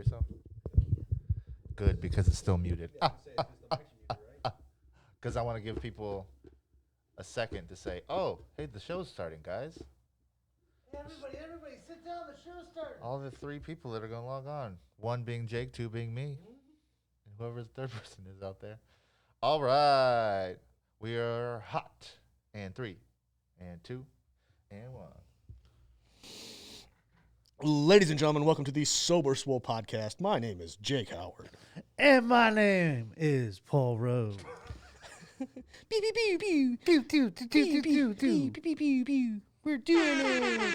yourself? Good, because it's still muted. Because I want to give people a second to say, oh, hey, the show's starting, guys. Hey, everybody, sit down. The show's starting. All the three people that are going to log on. One being Jake, two being me, and whoever the third person is out there. All right. We are hot. And 3, and 2, and 1. Ladies and gentlemen, welcome to the Sober Swole Podcast. My name is Jake Howard. And my name is Paul Rowe. Pew, pew, pew, pew. Pew, pew, pew, pew, pew, pew, pew, pew, pew. We're doing it.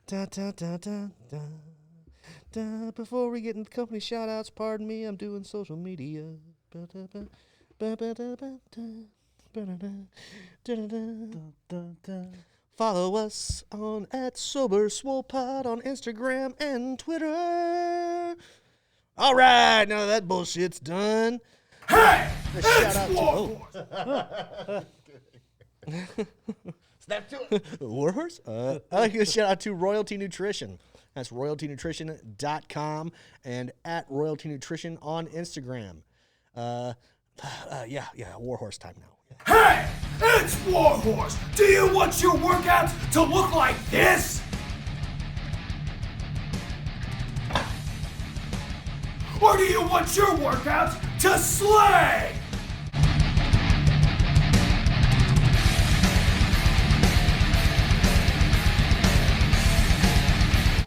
Da, da, da, da, da. Da. Before we get into company shout-outs, pardon me, I'm doing social media. Ba, da, ba, ba, ba, da, ba, da. Follow us on Sober Swole Pod on Instagram and Twitter. All right, now that bullshit's done. Hey, Shout out Snap to it. Warhorse? I'd like to shout out to Royalty Nutrition. That's royaltynutrition.com and at Royalty Nutrition on Instagram. Yeah, Warhorse time now. hey, it's Warhorse. Do you want your workouts to look like this? Or do you want your workouts to slay?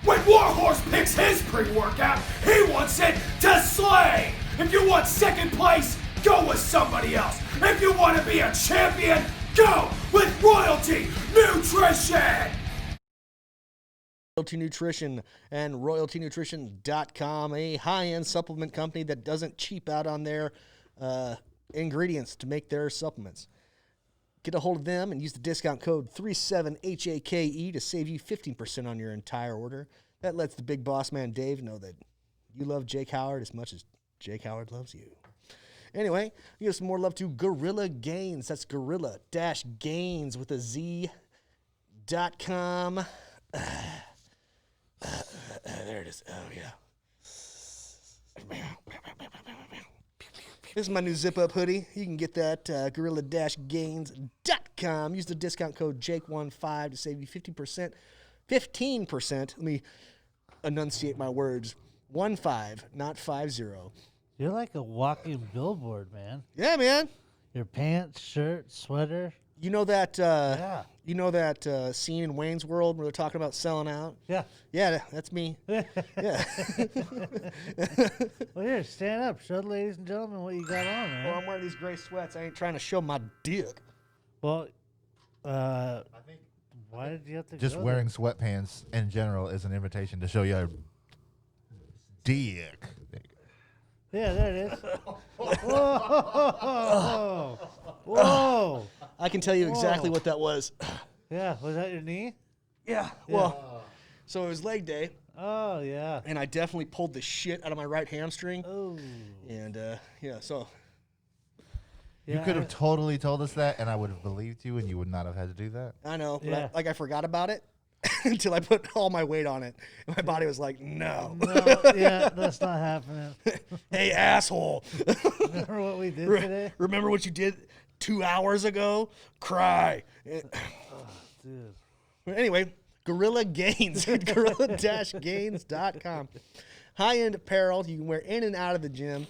When Warhorse picks his pre-workout, he wants it to slay. If you want second place, go with somebody else. If you want to be a champion, go with Royalty Nutrition. Royalty Nutrition and royaltynutrition.com, a high-end supplement company that doesn't cheap out on their ingredients to make their supplements. Get a hold of them and use the discount code 37HAKE to save you 15% on your entire order. That lets the big boss man Dave know that you love Jake Howard as much as Jake Howard loves you. Anyway, you give some more love to Gorilla Gains. That's gorilla-gains with a Z.com. There it is. Oh, yeah. This is my new zip-up hoodie. You can get that gorilla-gains.com. Use the discount code Jake15 to save you 15%. 15%. Let me enunciate my words. 15, not 50. You're like a walking billboard, man. Yeah, man. Your pants, shirt, sweater. You know that Yeah. You know that scene in Wayne's World where they're talking about selling out? Yeah. Yeah, that's me. Yeah. Well, here, stand up. Show the ladies and gentlemen what you got on, man. Well, I'm wearing these gray sweats. I ain't trying to show my dick. Well, I think. Why did you have to Just go wearing sweatpants in general is an invitation to show your dick. there? Yeah, there it is. Whoa! Whoa! I can tell you exactly Whoa. what that was. Yeah, was that your knee? Yeah. Well, so it was leg day, Oh, yeah. and I definitely pulled the shit out of my right hamstring. Oh. And, so You could have totally told us that, and I would have believed you, and you would not have had to do that. I know, but Yeah. I forgot about it until I put all my weight on it. And my body was like, no. No, yeah, that's not happening. Hey, asshole. Remember what we did today? Remember what you did 2 hours ago? Cry. Dude. Anyway, Gorilla Gains, gorilla-gains.com. High-end apparel you can wear in and out of the gym.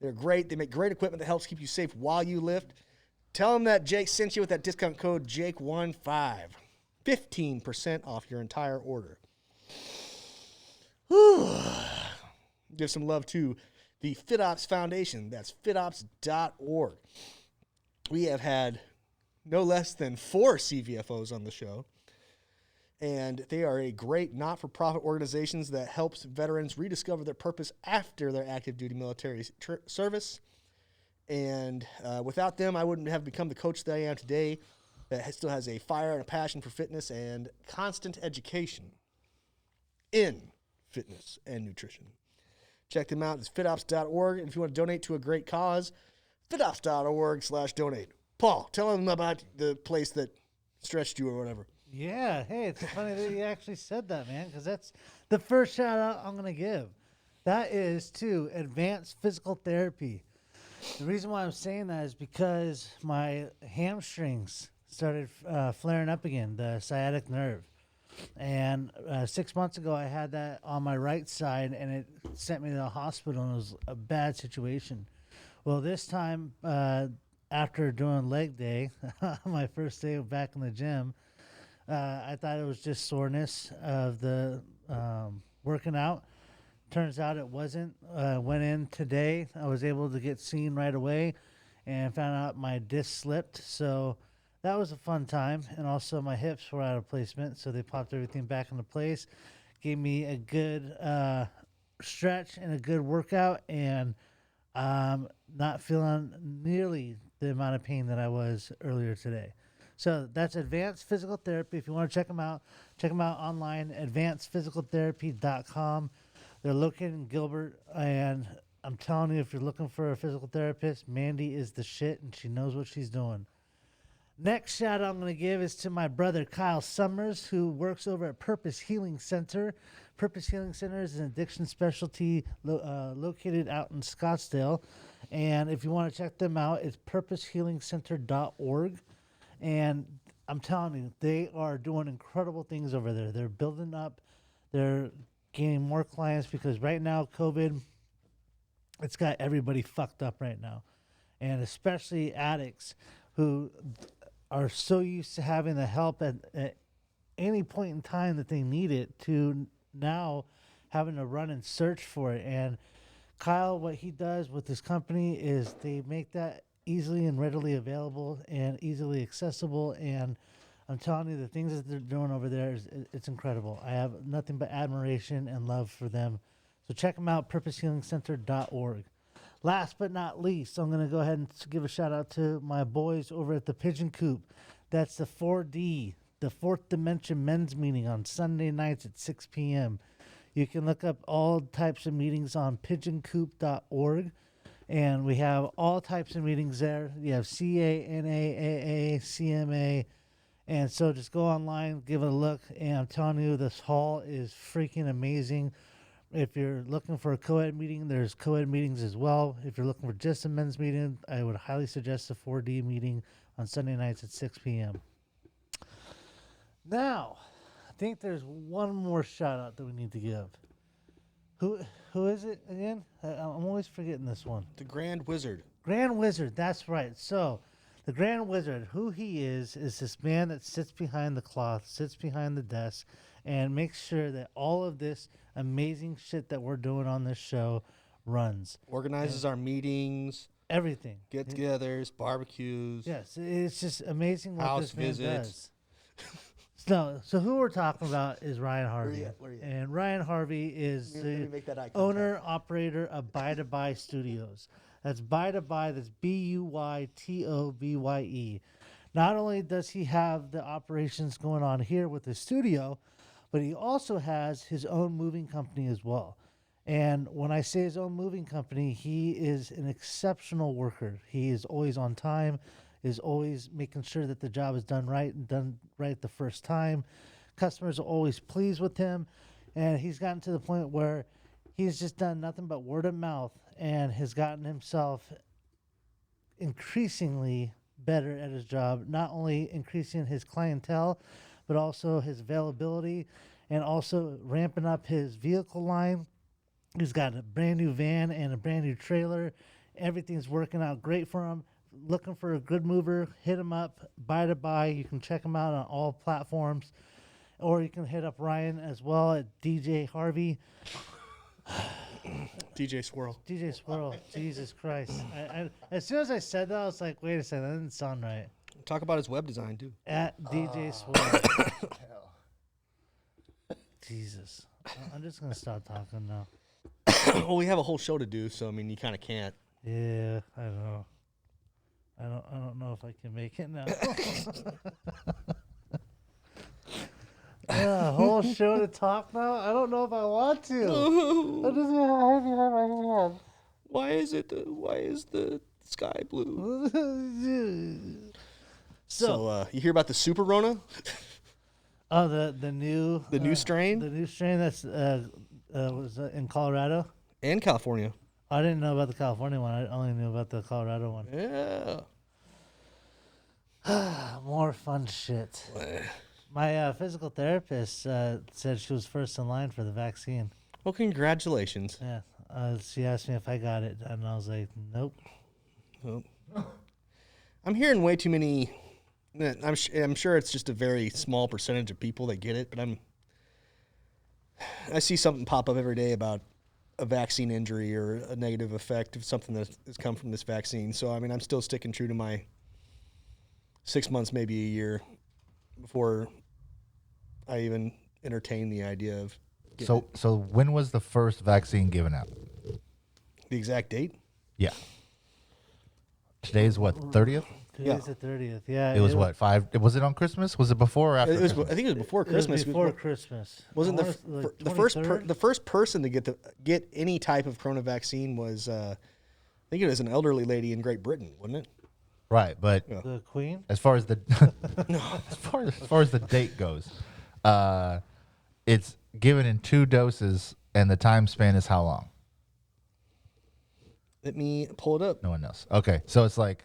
They're great. They make great equipment that helps keep you safe while you lift. Tell them that Jake sent you with that discount code Jake15. 15% off your entire order. Whew. Give some love to the FitOps Foundation. That's fitops.org. We have had no less than 4 CVFOs on the show. And they are a great not-for-profit organization that helps veterans rediscover their purpose after their active duty military service. And without them, I wouldn't have become the coach that I am today, that still has a fire and a passion for fitness and constant education in fitness and nutrition. Check them out. It's fitops.org. And if you want to donate to a great cause, fitops.org/donate. Paul, tell them about the place that stretched you or whatever. Yeah, hey, it's funny that you actually said that, man, because The first shout out I'm going to give, that is to Advanced Physical Therapy. The reason why I'm saying that is because my hamstrings started flaring up again, the sciatic nerve. And 6 months ago, I had that on my right side, and it sent me to the hospital, and it was a bad situation. Well, this time, after doing leg day, my first day back in the gym, I thought it was just soreness of the working out. Turns out it wasn't. Went in today. I was able to get seen right away and found out my disc slipped. So that was a fun time. And also my hips were out of placement, so they popped everything back into place. Gave me a good stretch and a good workout, and not feeling nearly the amount of pain that I was earlier today. So that's Advanced Physical Therapy. If you want to check them out online, advancedphysicaltherapy.com. They're located in Gilbert, and I'm telling you, if you're looking for a physical therapist, Mandy is the shit, and she knows what she's doing. Next shout out I'm going to give is to my brother Kyle Summers, who works over at Purpose Healing Center. Purpose Healing Center is an addiction specialty located out in Scottsdale. And if you want to check them out, it's purposehealingcenter.org. And I'm telling you, they are doing incredible things over there. They're building up. They're gaining more clients because right now, COVID, it's got everybody fucked up right now. And especially addicts who are so used to having the help at any point in time that they need it to now having to run and search for it. And Kyle, what he does with his company is they make that easily and readily available and easily accessible. And I'm telling you, the things that they're doing over there, it's incredible. I have nothing but admiration and love for them. So check them out, purposehealingcenter.org. Last but not least, I'm going to go ahead and give a shout out to my boys over at the Pigeon Coop. That's the 4D, the Fourth Dimension Men's Meeting on Sunday nights at 6 p.m. You can look up all types of meetings on pigeoncoop.org. And we have all types of meetings there. You have CA, NA, AA, CMA. And so just go online, give it a look. And I'm telling you, this hall is freaking amazing. If you're looking for a co-ed meeting, there's co-ed meetings as well. If you're looking for just a men's meeting, I would highly suggest the 4D meeting on Sunday nights at 6 p.m. Now, I think there's one more shout out that we need to give. Who is it again? I'm always forgetting this one. The Grand Wizard. Grand Wizard, that's right. So, the Grand Wizard, who he is this man that sits behind the cloth, sits behind the desk, and makes sure that all of this amazing shit that we're doing on this show runs. Organizes our meetings. Everything. Get-togethers, barbecues. Yes, it's just amazing what house this man visits. does. So who we're talking about is Ryan Harvey. Where you at? And Ryan Harvey is Let me make that eye contact. owner, operator of BuytoBye Studios. That's BuytoBye, that's BuytoBye. Not only does he have the operations going on here with the studio, but he also has his own moving company as well. And when I say his own moving company, he is an exceptional worker. He is always on time, is always making sure that the job is done right and done right the first time. Customers are always pleased with him. And he's gotten to the point where he's just done nothing but word of mouth and has gotten himself increasingly better at his job, not only increasing his clientele, but also his availability and also ramping up his vehicle line. He's got a brand new van and a brand new trailer. Everything's working out great for him. Looking for a good mover, hit him up, BuytoBye. You can check him out on all platforms. Or you can hit up Ryan as well at DJ Harvey. DJ Swirl. DJ Swirl. Jesus Christ. I, as soon as I said that, I was like, wait a second, that didn't sound right. Talk about his web design, too. At DJ Swirl. Jesus. I'm just going to stop talking now. Well, we have a whole show to do, so, I mean, you kind of can't. Yeah, I don't know. I don't know if I can make it now. A whole show to talk now? I don't know if I want to. I'm just gonna hide behind my hand. Why is the sky blue? So you hear about the Superrona? Oh, the new strain? The new strain that's was in Colorado. And California. I didn't know about the California one. I only knew about the Colorado one. Yeah. More fun shit. My physical therapist said she was first in line for the vaccine. Well, congratulations. Yeah. She asked me if I got it, and I was like, nope. Well, I'm hearing way too many. I'm sure it's just a very small percentage of people that get it, but I see something pop up every day about a vaccine injury or a negative effect of something that has come from this vaccine. So, I mean, I'm still sticking true to my 6 months, maybe a year, before I even entertain the idea of getting it. So when was the first vaccine given out? The exact date? Yeah. Today's what, 30th? Today's the 30th. Yeah. It was what, 5? Was it on Christmas? Was it before or after It was. Christmas? I think it was before It was Christmas. before Christmas. Wasn't I wanna- the like first person to get any type of corona vaccine was I think it was an elderly lady in Great Britain, wasn't it? Right, but the Queen? as far as the as far as the date goes, it's given in 2 doses, and the time span is how long? Let me pull it up. No one knows. Okay, so it's like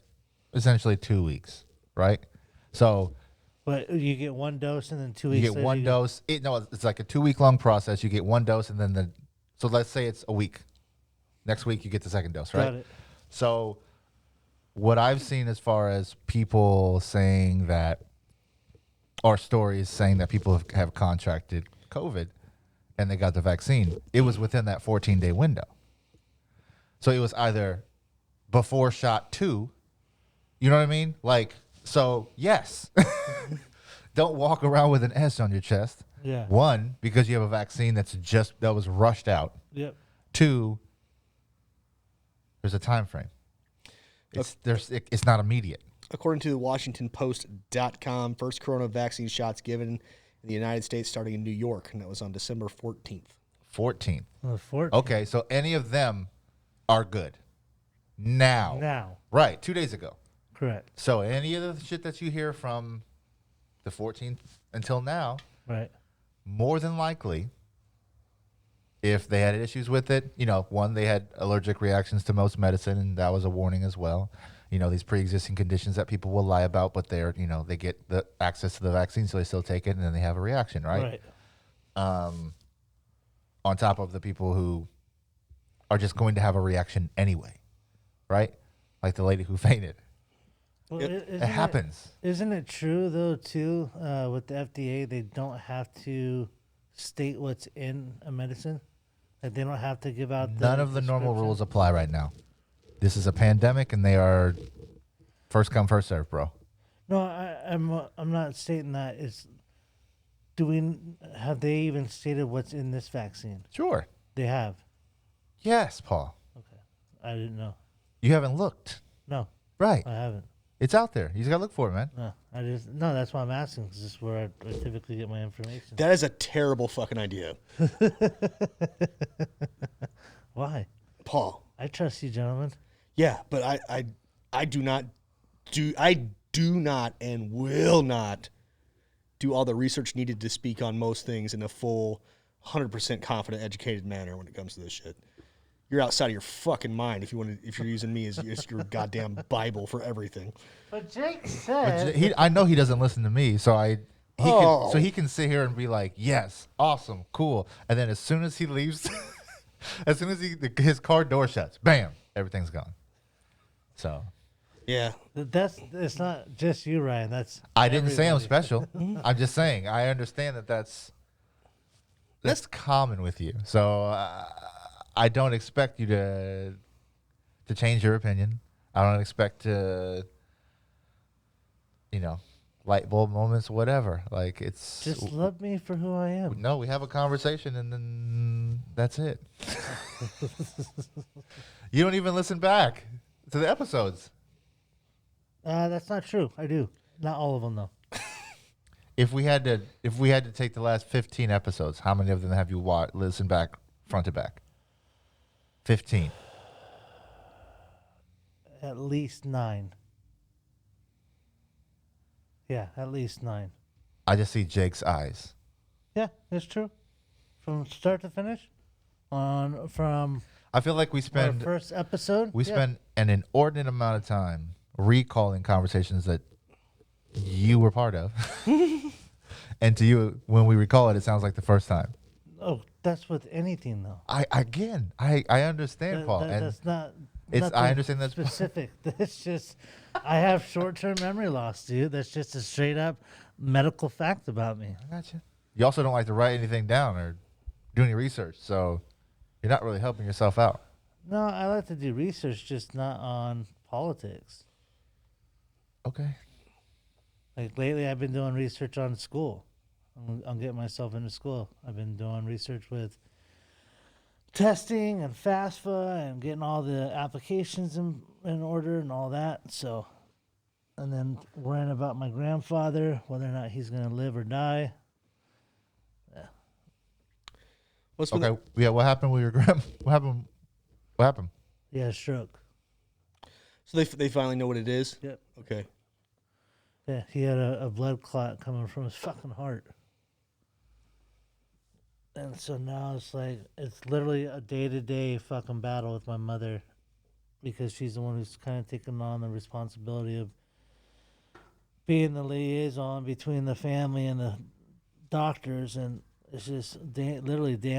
essentially 2 weeks, right? So But you get one dose and then 2 you weeks get later one dose. It's like a 2-week long process. You get one dose, and then so let's say it's a week. Next week you get the second dose, right? Got it. So what I've seen as far as people saying that, or stories saying that people have contracted COVID and they got the vaccine, it was within that 14-day window. So it was either before shot 2, you know what I mean? Like, so yes, don't walk around with an S on your chest. Yeah. 1, because you have a vaccine that was rushed out. Yep. 2, there's a time frame. It's not immediate. According to the WashingtonPost.com, first corona vaccine shots given in the United States starting in New York, and that was on December 14th. 14. 14. Okay, so any of them are good. Now. Right, 2 days ago. Correct. So any of the shit that you hear from the 14th until now, Right. more than likely, if they had issues with it, 1, they had allergic reactions to most medicine, and that was a warning as well. These pre-existing conditions that people will lie about, but they're, they get the access to the vaccine, so they still take it, and then they have a reaction, right? On top of the people who are just going to have a reaction anyway, right? Like the lady who fainted. Well, It happens. Isn't it true, though, too, with the FDA, they don't have to state what's in a medicine? Like, they don't have to give out None of the normal prescription? rules apply right now. This is a pandemic, and they are first come, first serve, bro. No, I'm not stating that. Have they even stated what's in this vaccine? Sure. They have. Yes, Paul. Okay. I didn't know. You haven't looked. No, Right. I haven't. It's out there. You just got to look for it, man. No, that's why I'm asking, because this is where I typically get my information. That is a terrible fucking idea. Why? Paul. I trust you, gentlemen. Yeah, but I do not and will not do all the research needed to speak on most things in a full 100% confident, educated manner when it comes to this shit. You're outside of your fucking mind if you're using me as your goddamn Bible for everything. But Jake said... I know he doesn't listen to me, so he can sit here and be like, yes, awesome, cool. And then as soon as he leaves, as soon as his car door shuts, bam, everything's gone. So... Yeah. It's not just you, Ryan. I didn't say I'm everybody. special. I'm just saying I understand that's common with you. So I don't expect you to change your opinion. I don't expect to, light bulb moments, whatever. Like it's Just love me for who I am. no. We have a conversation and then that's it. You don't even listen back to the episodes. That's not true. I do. Not all of them, though. If we had to take the last 15 episodes, how many of them have you listened back front to back? 15. At least 9. Yeah, at least 9. I just see Jake's eyes. Yeah, it's true. From start to finish, from I feel like we our spend first episode. we yeah. spend an inordinate amount of time recalling conversations that you were part of. And to you, when we recall it, it sounds like the first time. Oh, that's with anything though. I understand, That- Paul, that- and that's not. I nothing understand that's specific. That's just. I have short-term memory loss, dude. That's just a straight-up medical fact about me. I got you. You also don't like to write anything down or do any research, so you're not really helping yourself out. No, I like to do research, just not on politics. Okay. Like lately, I've been doing research on school. I'm getting myself into school. I've been doing research with testing and FAFSA and getting all the applications in order and all that. So, and then worrying about my grandfather, whether or not he's going to live or die. What's been Okay. Yeah. What happened with your grand? What happened? What happened? He had a stroke. so they finally know what it is? Yep. Okay. Yeah, he had a blood clot coming from his fucking heart. And so now it's like, it's literally a day-to-day fucking battle with my mother because she's the one who's kind of taking on the responsibility of being the liaison between the family and the doctors. And it's just literally day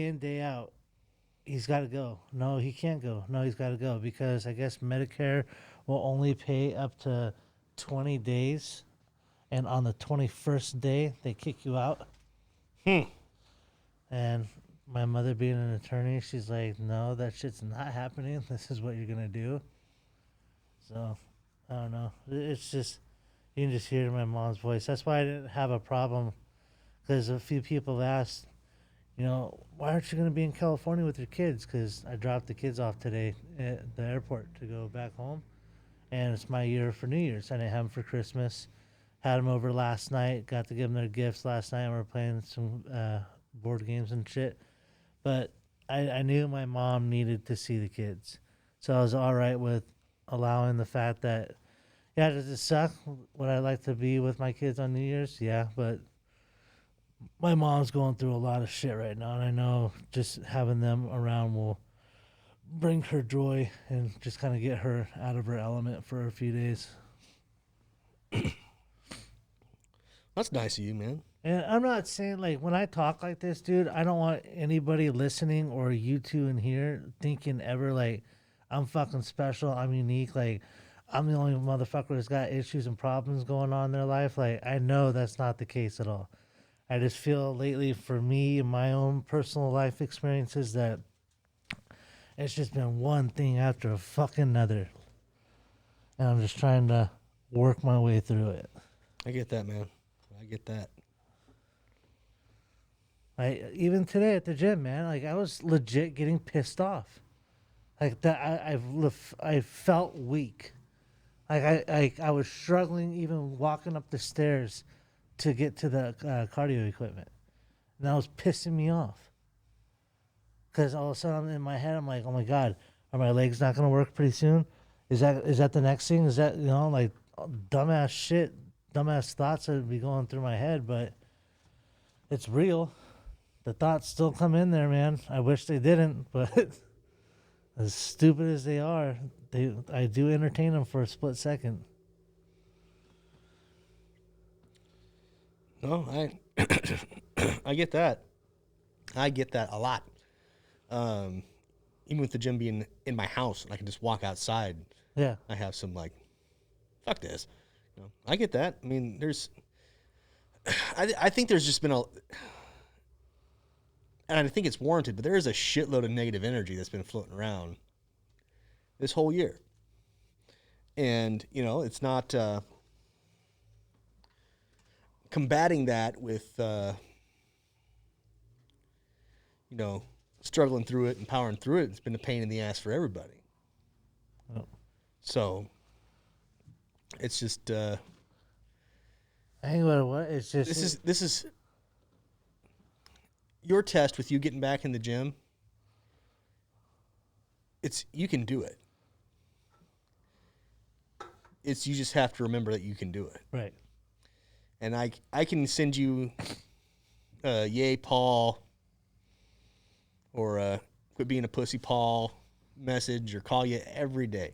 in, day out. He's got to go. No, he can't go. No, he's got to go because I guess Medicare will only pay up to 20 days. And on the 21st day, they kick you out. And my mother being an attorney, she's like, no, that shit's not happening. This is what you're going to do. So, I don't know. It's just, you can just hear it in my mom's voice. That's why I didn't have a problem. Because a few people asked, you know, why aren't you going to be in California with your kids? Because I dropped the kids off today at the airport to go back home. And it's my year for New Year's. I didn't have them for Christmas. Had them over last night. Got to give them their gifts last night. We were playing some board games and shit. But I knew my mom needed to see the kids. So I was all right with allowing the fact that, yeah, does it suck? Would I like to be with my kids on New Year's? Yeah, but my mom's going through a lot of shit right now. And I know just having them around will bring her joy and just kind of get her out of her element for a few days. That's nice of you, man. And I'm not saying, like, when I talk like this, dude, I don't want anybody listening or you two in here thinking ever, like, I'm fucking special, I'm unique, like, I'm the only motherfucker that's got issues and problems going on in their life. Like, I know that's not the case at all. I just feel lately for me and my own personal life experiences that it's just been one thing after a fucking another. And I'm just trying to work my way through it. I get that, man. I get that. Even today at the gym, man, like I was legit getting pissed off. Like that, I felt weak. Like I was struggling even walking up the stairs to get to the cardio equipment, and that was pissing me off. Because all of a sudden in my head, I'm like, oh my god, are my legs not gonna work pretty soon? Is that the next thing? Is that, you know, like dumbass shit, dumbass thoughts that would be going through my head, but it's real. The thoughts still come in there, man. I wish they didn't, but as stupid as they are, I do entertain them for a split second. No, I get that. I get that a lot. Even with the gym being in my house, and I can just walk outside. Yeah. I have some like, fuck this. You know, I get that. I mean, I think there's just been and I think it's warranted, but there is a shitload of negative energy that's been floating around this whole year. And, you know, it's not combating that with, you know, struggling through it and powering through it. It's been a pain in the ass for everybody. Oh. So it's just, I think what it's just this is your test with you getting back in the gym. You can do it. You just have to remember that you can do it. right. and I can send you yay Paul or quit being a pussy Paul message or call you every day.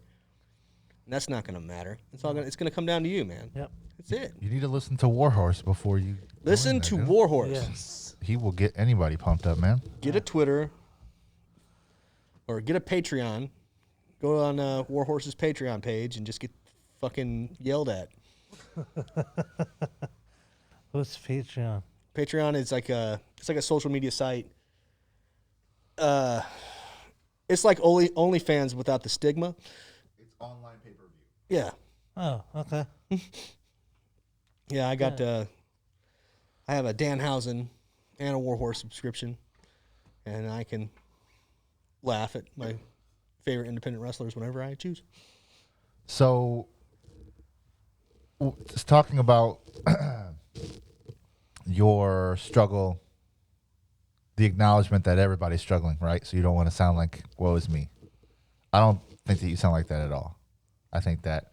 And that's not going to matter. It's going to come down to you, man. Yep. That's it. You need to listen to Warhorse before you Listen join to that, dude. Warhorse. Yes. He will get anybody pumped up, man. Get a Twitter or get a Patreon. Go on Warhorse's Patreon page and just get fucking yelled at. What's Patreon? Patreon is like a social media site. It's like OnlyFans without the stigma. It's online pay-per-view. Yeah. Oh, okay. Yeah, I got I have a Danhausen and a Warhorse subscription, and I can laugh at my favorite independent wrestlers whenever I choose. So, just talking about your struggle, the acknowledgement that everybody's struggling, right? So you don't want to sound like, woe is me. I don't think that you sound like that at all. I think that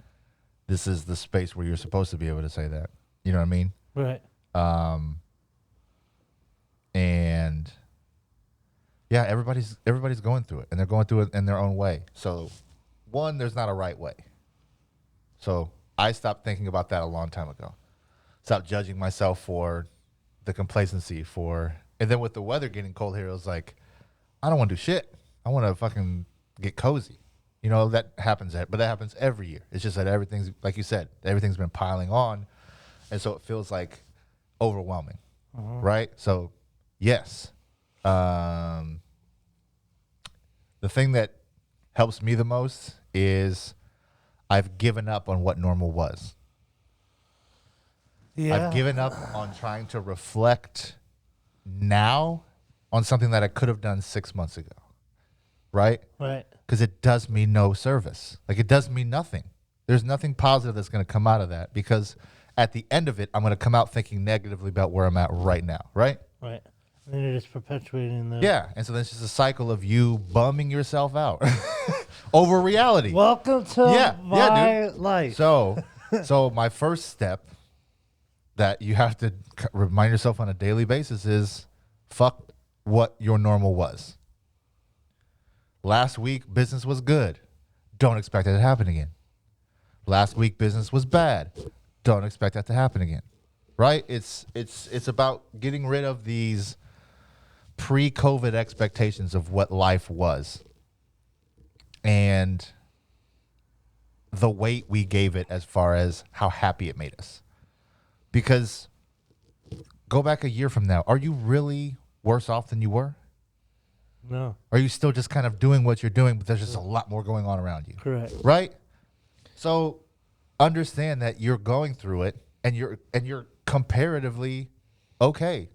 this is the space where you're supposed to be able to say that. You know what I mean? Right. And yeah, everybody's going through it, and they're going through it in their own way. So, one, there's not a right way. So I stopped thinking about that a long time ago. Stopped judging myself for the complacency and then with the weather getting cold here, it was like, I don't want to do shit. I want to fucking get cozy. You know, that happens, but that happens every year. It's just that everything's, like you said, everything's been piling on. And so it feels like overwhelming, right? So, yes. The thing that helps me the most is I've given up on what normal was. Yeah. I've given up on trying to reflect now on something that I could have done 6 months ago, right? Right. Because it does me no service. Like, it does me nothing. There's nothing positive that's going to come out of that, because at the end of it, I'm going to come out thinking negatively about where I'm at right now, right? Right. And then you're just perpetuating the. Yeah, and so then it's just a cycle of you bumming yourself out over reality. Welcome to my life. So my first step that you have to remind yourself on a daily basis is fuck what your normal was. Last week, business was good. Don't expect that to happen again. Last week, business was bad. Don't expect that to happen again. Right? It's about getting rid of these pre-COVID expectations of what life was and the weight we gave it as far as how happy it made us. Because go back a year from now, are you really worse off than you were? No. Are you still just kind of doing what you're doing, but there's just a lot more going on around you? Correct. Right? So understand that you're going through it, and you're comparatively okay.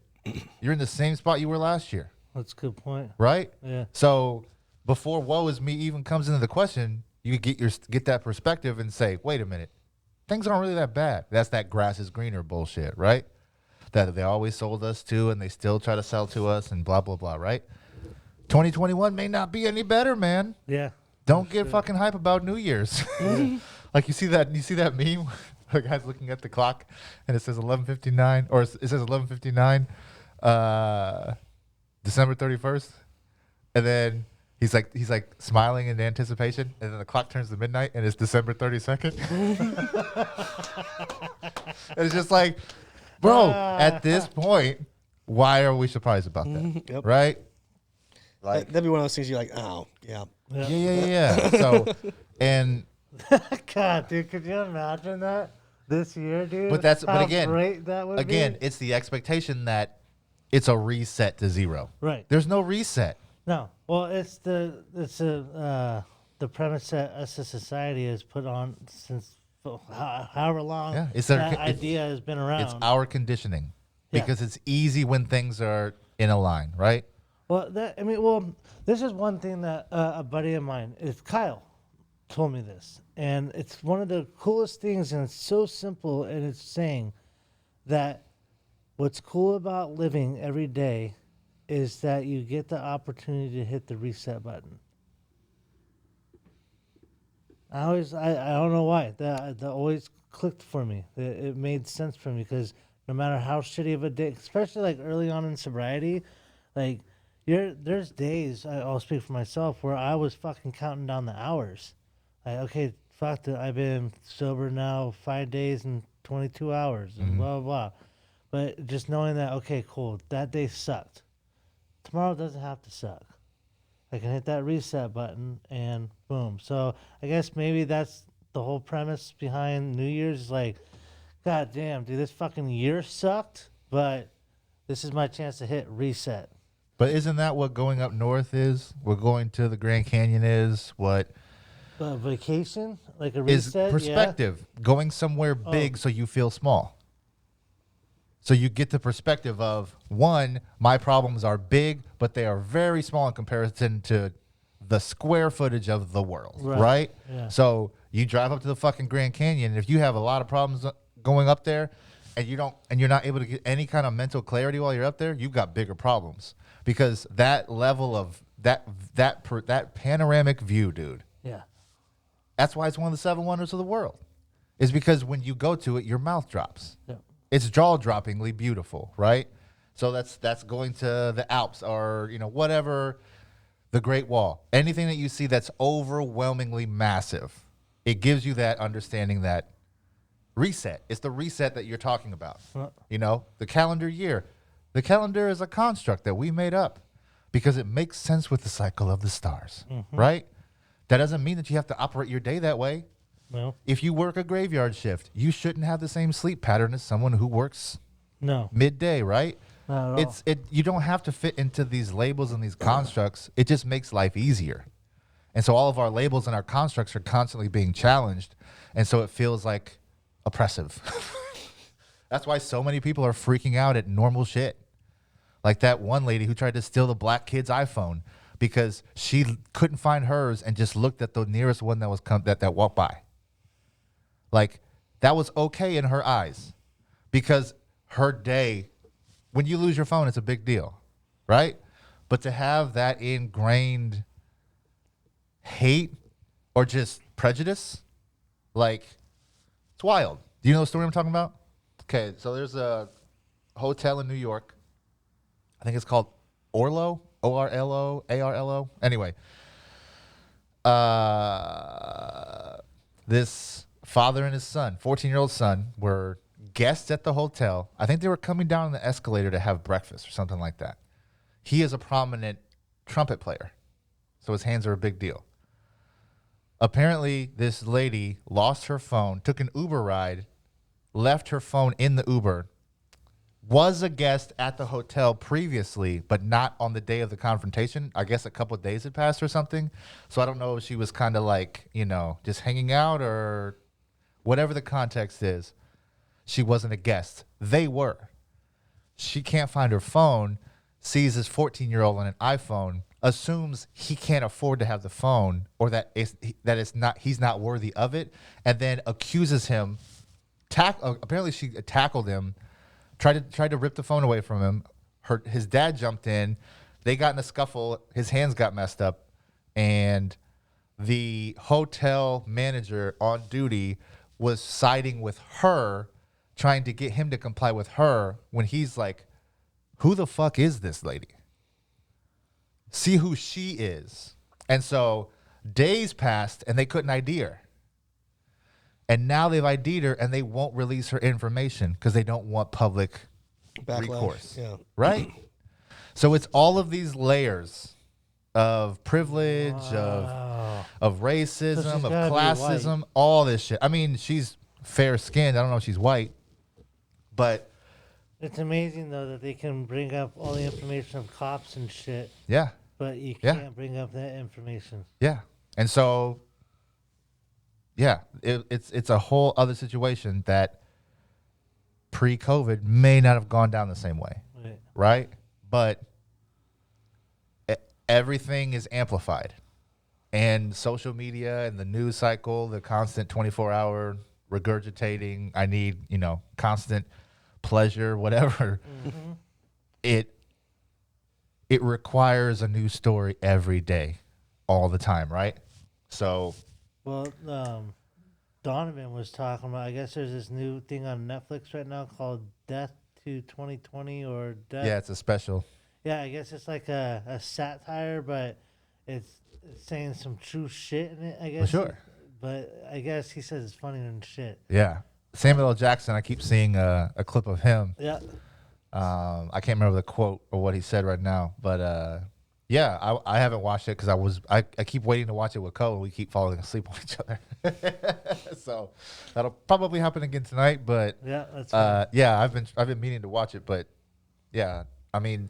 You're in the same spot you were last year, That's a good point. right? Yeah. So before woe is me even comes into the question, you get that perspective and say, wait a minute, things aren't really that bad. That's that grass is greener bullshit, right? That they always sold us to, and they still try to sell to us, and blah blah blah, right? 2021 may not be any better, man. Yeah. Don't get fucking hype about New Year's. Like you see that meme, the guy's looking at the clock and it says 11:59, or it says 11:59, December 31st, and then he's like smiling in anticipation, and then the clock turns to midnight and it's December 32nd. It's just like, bro, at this point, why are we surprised about that? Yep. Right? Like, That'd be one of those things you're like, oh, yeah. yeah. So, and God, dude, could you imagine that this year, dude? but How again, great that would be? it's the expectation that it's a reset to zero. Right. There's no reset. No. Well, it's the premise that us as society has put on since however long Yeah, that idea has been around. It's our conditioning, Yeah. because it's easy when things are in a line, right? Well, this is one thing that a buddy of mine, is Kyle, told me this, and it's one of the coolest things, and it's so simple, and it's saying that what's cool about living every day is that you get the opportunity to hit the reset button. I don't know why that always clicked for me. It made sense for me because no matter how shitty of a day, especially like early on in sobriety, like there's days I'll speak for myself where I was fucking counting down the hours. Like, okay, fuck it, I've been sober now 5 days and 22 hours and blah blah blah. But just knowing that, okay, cool, that day sucked. Tomorrow doesn't have to suck. I can hit that reset button and boom. So I guess maybe that's the whole premise behind New Year's is like, God damn, dude, this fucking year sucked, but this is my chance to hit reset. But isn't that what going up north is? What going to the Grand Canyon is? What vacation? Like a is reset? perspective? Going somewhere big so you feel small. So you get the perspective of, one, my problems are big, but they are very small in comparison to the square footage of the world, right? Yeah. So you drive up to the fucking Grand Canyon, and if you have a lot of problems going up there, and you're not able to get any kind of mental clarity while you're up there, you've got bigger problems because that level of that panoramic view, dude. Yeah. That's why it's one of the 7 wonders of the world. Is because when you go to it, your mouth drops. Yeah. It's jaw-droppingly beautiful, right? So that's going to the Alps or whatever, the Great Wall. Anything that you see that's overwhelmingly massive, it gives you that understanding that reset. It's the reset that you're talking about. The calendar year. The calendar is a construct that we made up because it makes sense with the cycle of the stars, right? That doesn't mean that you have to operate your day that way. No. If you work a graveyard shift, you shouldn't have the same sleep pattern as someone who works midday, right? Not at all. You don't have to fit into these labels and these constructs. It just makes life easier. And so all of our labels and our constructs are constantly being challenged. And so it feels like oppressive. That's why so many people are freaking out at normal shit. Like that one lady who tried to steal the black kid's iPhone because she couldn't find hers and just looked at the nearest one that was that walked by. Like, that was okay in her eyes because her day, when you lose your phone, it's a big deal, right? But to have that ingrained hate or just prejudice, like, it's wild. Do you know the story I'm talking about? Okay, so there's a hotel in New York. I think it's called Orlo, O-R-L-O, A-R-L-O. Anyway, this father and his son, 14-year-old son, were guests at the hotel. I think they were coming down the escalator to have breakfast or something like that. He is a prominent trumpet player, so his hands are a big deal. Apparently, this lady lost her phone, took an Uber ride, left her phone in the Uber, was a guest at the hotel previously, but not on the day of the confrontation. I guess a couple of days had passed or something. So I don't know if she was kind of like, just hanging out or whatever the context is. She wasn't a guest. They were. She can't find her phone, sees this 14-year-old on an iPhone, assumes he can't afford to have the phone or that he's not worthy of it, and then accuses him. Apparently she tackled him, tried to rip the phone away from him. His dad jumped in. They got in a scuffle. His hands got messed up, and the hotel manager on duty was siding with her, trying to get him to comply with her when he's like, who the fuck is this lady? See who she is. And so days passed and they couldn't ID her. And now they've ID'd her and they won't release her information because they don't want public Backlash. recourse. Yeah. Right? So it's all of these layers of privilege, of racism, she's of gotta be classism, all this shit. I mean, she's fair skinned. I don't know if she's white, but It's amazing though that they can bring up all the information of cops and shit, yeah, but you Yeah. can't bring up that information. yeah. And so, yeah, it's a whole other situation that pre-COVID may not have gone down the same way, Right. right? But everything is amplified. And social media and the news cycle, the constant 24-hour regurgitating, I need, constant pleasure, whatever. It requires a new story every day, all the time, right? So Well, Donovan was talking about. I guess there's this new thing on Netflix right now called Death to 2020 or Death. Yeah, it's a special. Yeah, I guess it's like a satire, but it's saying some true shit in it. I guess. sure. But I guess he says it's funnier than shit. Yeah. Samuel L. Jackson, I keep seeing a clip of him. Yeah. I can't remember the quote or what he said right now, but yeah, I haven't watched it because I keep waiting to watch it with Cohen. We keep falling asleep on each other. So that'll probably happen again tonight, but Yeah, that's fine. yeah, I've been meaning to watch it, but yeah, I mean,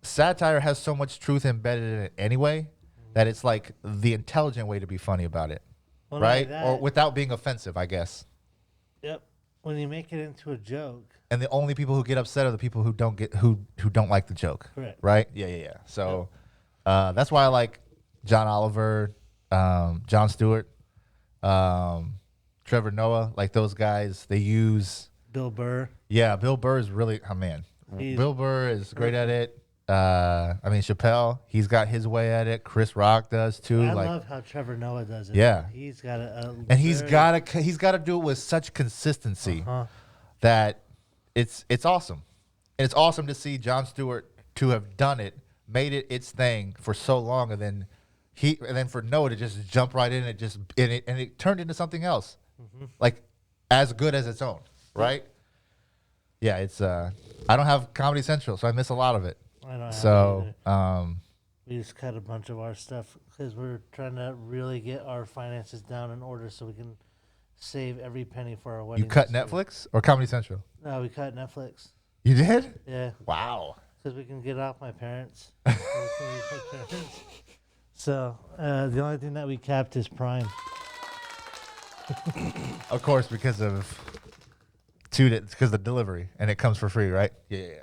satire has so much truth embedded in it anyway that it's like the intelligent way to be funny about it, Well, not only right? that- Or without being offensive, I guess. Yep. When you make it into a joke. And the only people who get upset are the people who don't like the joke. Correct. Right? Yeah. So that's why I like John Oliver, Jon Stewart, Trevor Noah, like those guys. They use Bill Burr. Bill Burr is really He's Bill Burr is great at it. I mean Chappelle, he's got his way at it. Chris Rock does too. I like, love how Trevor Noah does it. Yeah. He's got and he's got to do it with such consistency that it's awesome. And it's awesome to see Jon Stewart to have done it, made it its thing for so long, and then for Noah to just jump right in and it turned into something else, like as good as its own, right? Yeah, it's I don't have Comedy Central, so I miss a lot of it. I don't have So it either. We just cut a bunch of our stuff because we're trying to really get our finances down in order so we can save every penny for our wedding. you cut this year. Netflix or Comedy Central? No, we cut Netflix. You did? Yeah, Wow. because we can get off my parents. We can use my parents. So the only thing that we capped is Prime. Of course, because of the delivery, and it comes for free, right? Yeah.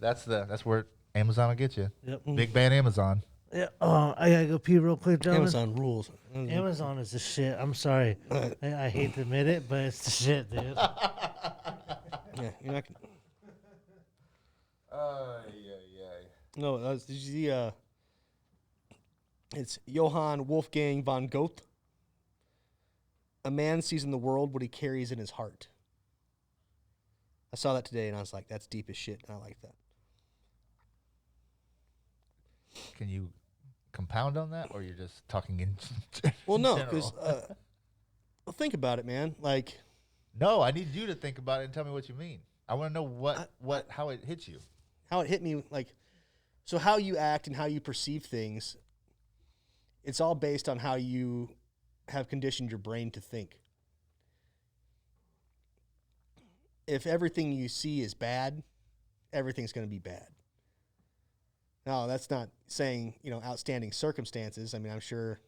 That's where Amazon will get you. Yep. Big bad Amazon. Yeah. Oh, I gotta go pee real quick, gentlemen. Amazon rules. Amazon is the shit. I'm sorry. I hate to admit it, but it's the shit, dude. Yeah, you're not. No, did you see? It's Johann Wolfgang von Goethe. A man sees in the world what he carries in his heart. I saw that today, and I was like, "That's deep as shit," and I like that. Can you compound on that, or you're just talking in? Well, no, general? because well, think about it, man. Like, No, I need you to think about it and tell me what you mean. I want to know how it hits you. how it hit me, like, so how you act and how you perceive things, it's all based on how you have conditioned your brain to think. If everything you see is bad, everything's going to be bad. Now, that's not saying, outstanding circumstances. I mean, I'm sure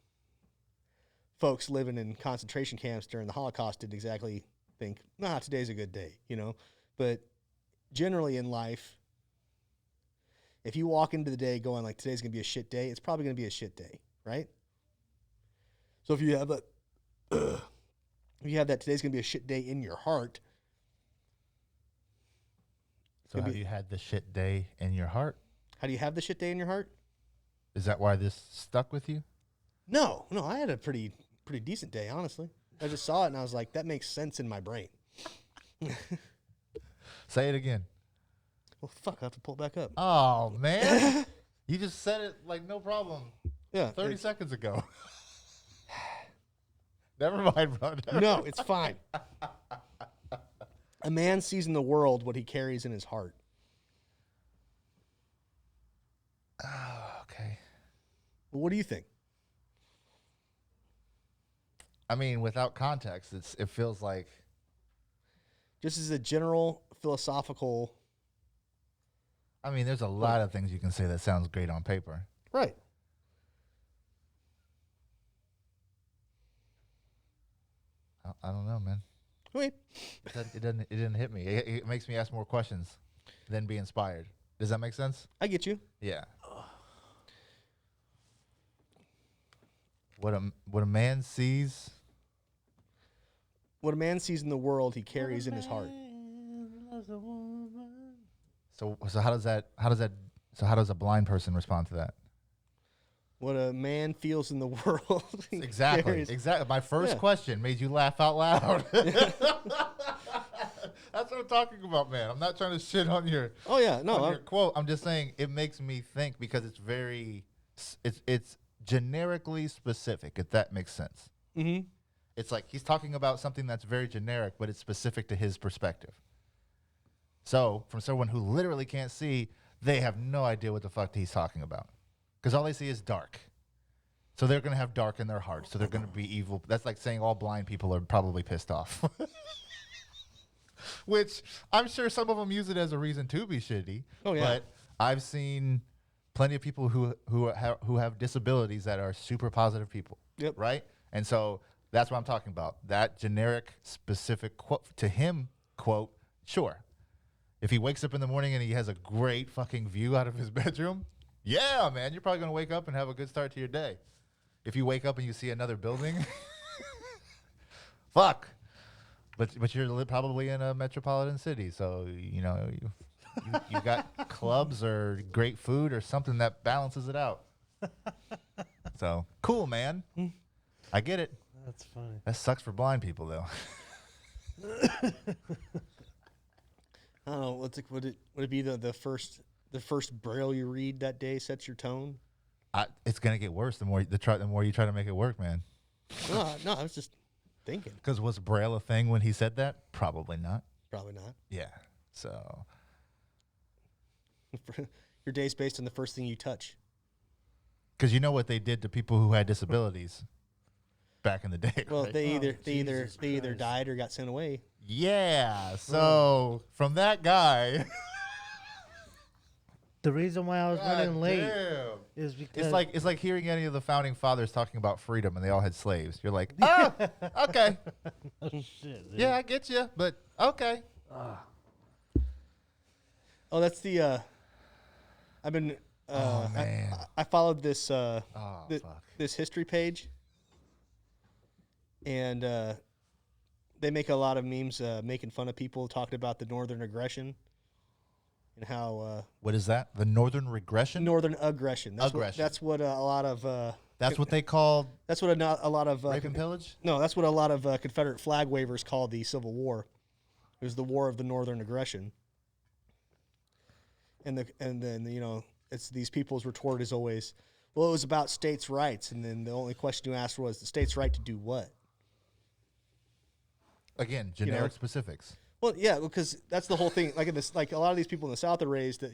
folks living in concentration camps during the Holocaust didn't exactly think, today's a good day, But generally in life, if you walk into the day going like, today's going to be a shit day, it's probably going to be a shit day, right? So if you have that today's going to be a shit day in your heart. So have you had the shit day in your heart? How do you have the shit day in your heart? Is that why this stuck with you? No, I had a pretty decent day, honestly. I just saw it and I was like, that makes sense in my brain. Say it again. Well, fuck, I have to pull it back up. Oh, man. You just said it like no problem Yeah. 30 seconds ago. Never mind, bro. No, it's fine. A man sees in the world what he carries in his heart. Oh, okay. Well, what do you think? I mean, without context, it feels like Just as a general philosophical... I mean, there's a lot of things you can say that sounds great on paper. Right. I don't know, man. Wait. It didn't hit me. It makes me ask more questions than be inspired. Does that make sense? I get you. Yeah. What a man sees. What a man sees in the world, he carries in his heart. So how does a blind person respond to that? what a man feels in the world. Exactly. carries- Exactly. My first Yeah. question made you laugh out loud. That's what I'm talking about, man. I'm not trying to shit on your Oh yeah, no, on your quote. I'm just saying it makes me think because it's very it's generically specific, if that makes sense. mm-hmm. It's like he's talking about something that's very generic, but it's specific to his perspective. So, from someone who literally can't see, they have no idea what the fuck he's talking about. Because all they see is dark. So they're going to have dark in their heart. So they're going to be evil. That's like saying all blind people are probably pissed off. Which I'm sure some of them use it as a reason to be shitty. Oh, yeah. But I've seen plenty of people who have disabilities that are super positive people. Yep. Right? And so that's what I'm talking about. That generic, specific quote to him, quote, sure. If he wakes up in the morning and he has a great fucking view out of his bedroom, yeah, man, you're probably going to wake up and have a good start to your day. If you wake up and you see another building, fuck. But you're probably in a metropolitan city, so you know you got clubs or great food or something that balances it out. So cool, man. I get it. That's funny. That sucks for blind people, though. I don't know. Would it be the first Braille you read that day sets your tone? It's gonna get worse the more you try to make it work, man. No, I was just thinking. Because was Braille a thing when he said that? Probably not. Probably not. Yeah. So Your day's based on the first thing you touch. because you know what they did to people who had disabilities back in the day. Well, right? they either Jesus Christ. died or got sent away. Yeah. So from that guy, The reason why I was running God late damn. is because It's like hearing any of the founding fathers talking about freedom and they all had slaves. You're like, oh, okay, oh, shit, dude. yeah, I get you, but okay. Oh, that's the. I've been. Oh, man. I followed this. Oh, fuck. This history page, and they make a lot of memes making fun of people talking about the Northern aggression, and how What is that? The Northern regression? Northern aggression. Aggression. That's what a lot of. That's what they call That's what a lot of. rape and pillage? No, that's what a lot of Confederate flag wavers called the Civil War. It was the War of the Northern Aggression. And then it's these people's retort is always, well, it was about states' rights, and then the only question you asked was the states' right to do what? Again, generic specifics. Well, yeah, because that's the whole thing. Like a lot of these people in the South are raised that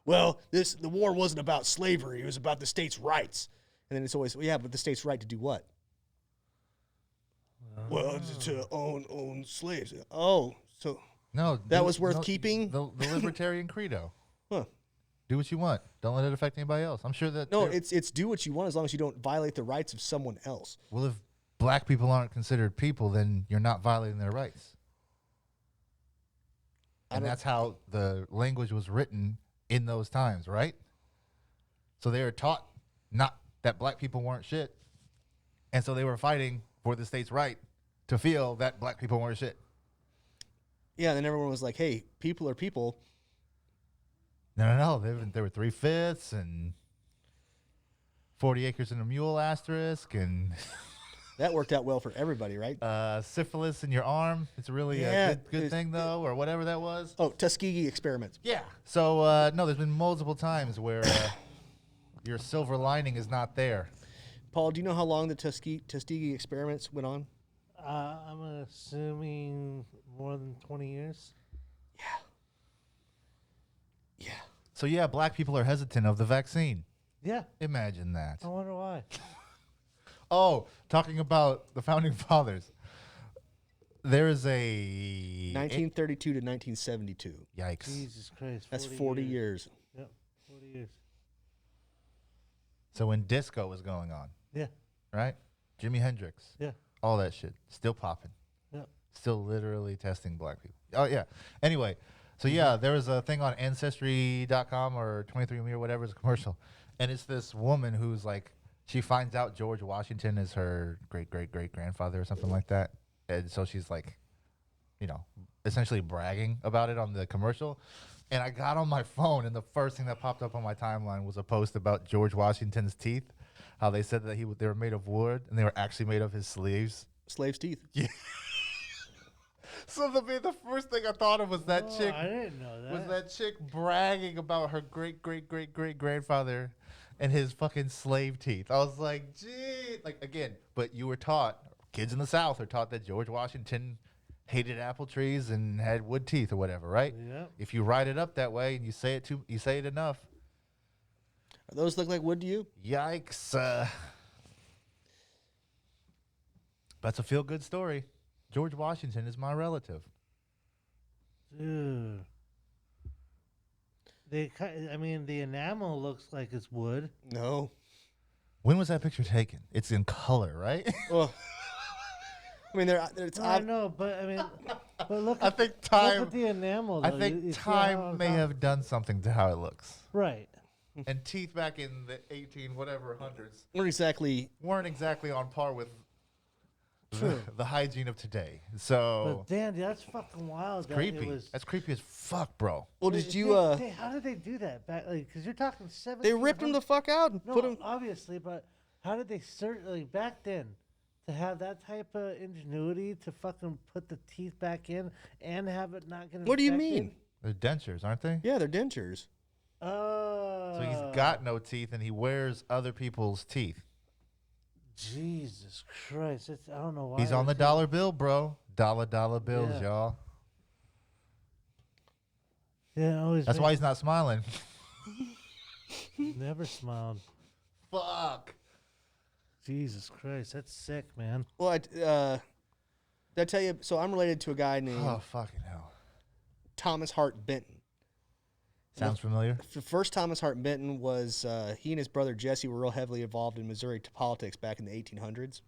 well, the war wasn't about slavery; it was about the states' rights. And then it's always, well, yeah, but the states' right to do what? Well, to own slaves. Oh, so No, That was worth keeping? The libertarian credo. huh. Do what you want. Don't let it affect anybody else. I'm sure that. No, there- it's do what you want as long as you don't violate the rights of someone else. well, if black people aren't considered people, then you're not violating their rights. And don't- that's how the language was written in those times, right? So they were taught not that black people weren't shit, and so they were fighting for the state's right to feel that black people weren't shit. Yeah, and then everyone was like, "Hey, people are people." No. There were 3/5 and 40 acres and a mule asterisk and That worked out well for everybody, right? syphilis in your arm. It's really Yeah, a good thing, though, or whatever that was. Oh, Tuskegee experiments. Yeah. So, no, there's been multiple times where your silver lining is not there. Paul, do you know how long the Tuskegee experiments went on? I'm assuming more than 20 years. Yeah. So, yeah, black people are hesitant of the vaccine. Yeah. Imagine that. I wonder why. Oh, talking about the founding fathers. There is a 1932 to 1972. Yikes. Jesus Christ. That's 40 years. Yep. 40 years. So when disco was going on, Yeah. right? Jimi Hendrix, Yeah. all that shit, still popping. Yep. Still literally testing black people. Oh, yeah. Anyway, so yeah, there was a thing on Ancestry.com or 23andMe or whatever, it's a commercial. And it's this woman who's like, she finds out George Washington is her great-great-great-grandfather or something like that. And so she's like, essentially bragging about it on the commercial. And I got on my phone, and the first thing that popped up on my timeline was a post about George Washington's teeth. how they said that they were made of wood and they were actually made of his sleeves. Slave's teeth. Yeah. So the first thing I thought of was that Oh, chick. I didn't know that. Was that chick bragging about her great grandfather and his fucking slave teeth? I was like, gee, like again. But you were taught, kids in the South are taught that George Washington hated apple trees and had wood teeth or whatever, right? Yep. If you write it up that way and you say it enough, Those look like wood to you? yikes! That's a feel-good story. George Washington is my relative. Dude. I mean, the enamel looks like it's wood. No. When was that picture taken? It's in color, right? Well, I mean, it's I know, but I mean, but look. I At, think look time. at the enamel. I Though. think You see time how may how- have done something to how it looks. Right. And teeth back in the 18 whatever hundreds not exactly. weren't exactly on par with True. the hygiene of today. So But Dan, that's fucking wild. That creepy. It was, That's creepy as fuck, bro. Well, did you? how did they do that back? Like, because you're talking 7. They ripped him the fuck out and No, put him. obviously, but how did they like back then to have that type of ingenuity to fucking put the teeth back in and have it not get What do you infected? mean? They're dentures, aren't they? Yeah, they're dentures. Oh. So he's got no teeth and he wears other people's teeth. Jesus Christ! I don't know why. He's on the it's- dollar bill, bro. Dollar bills, Yeah. y'all. Yeah, always. That's why he's not smiling. never smiled. Fuck. Jesus Christ, that's sick, man. Well, did I tell you? So I'm related to a guy named Oh, fucking hell. Thomas Hart Benton. Sounds familiar? The first Thomas Hart Benton was he and his brother Jesse were real heavily involved in Missouri politics back in the 1800s.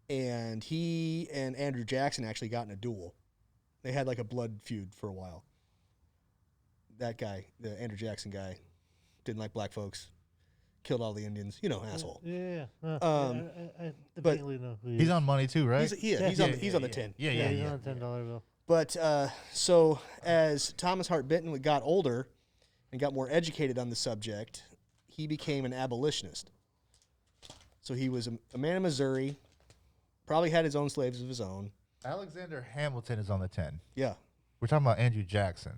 And he and Andrew Jackson actually got in a duel. They had like a blood feud for a while. That guy, the Andrew Jackson guy, didn't like black folks, killed all the Indians. You know, asshole. Yeah. I but definitely know who he He's is. on money too, right? He's on the 10. Yeah, Yeah, yeah, he's yeah. on a $10 bill. But so as Thomas Hart Benton got older and got more educated on the subject, he became an abolitionist. So he was a man in Missouri, probably had his own slaves of his own. Alexander Hamilton is on the 10. Yeah. We're talking about Andrew Jackson.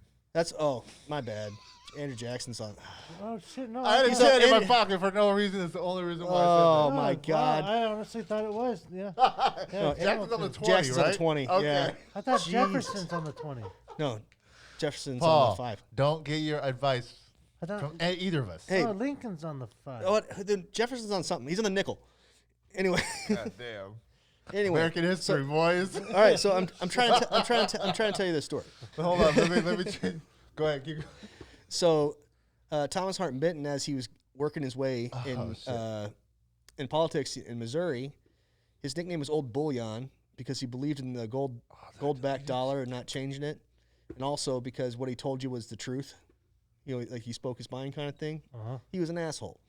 My bad. Andrew Jackson's on. Oh shit! No, I had a He's 10 in my on- pocket for no reason. It's the only reason why Oh, I my wow, God. I honestly thought it was. Yeah. No, Jackson's on the 20, Jackson's right? on the 20, Okay. yeah. I thought Jesus. Jefferson's on the 20. No, Jefferson's on Paul, the 5. don't get your advice I thought. from either of us. Hey. Oh, Lincoln's on the 5. Oh, then Jefferson's on something. He's on the nickel. Anyway, God damn. anyway. American history, boys. All right, so I'm trying to tell you this story. Hold on, let me change. Go ahead, keep going. So, Thomas Hart Benton, as he was working his way in politics in Missouri, his nickname was Old Bullion because he believed in the gold-backed dollar and not changing it, and also because what he told you was the truth. You know, like he spoke his mind kind of thing. Uh-huh. He was an asshole.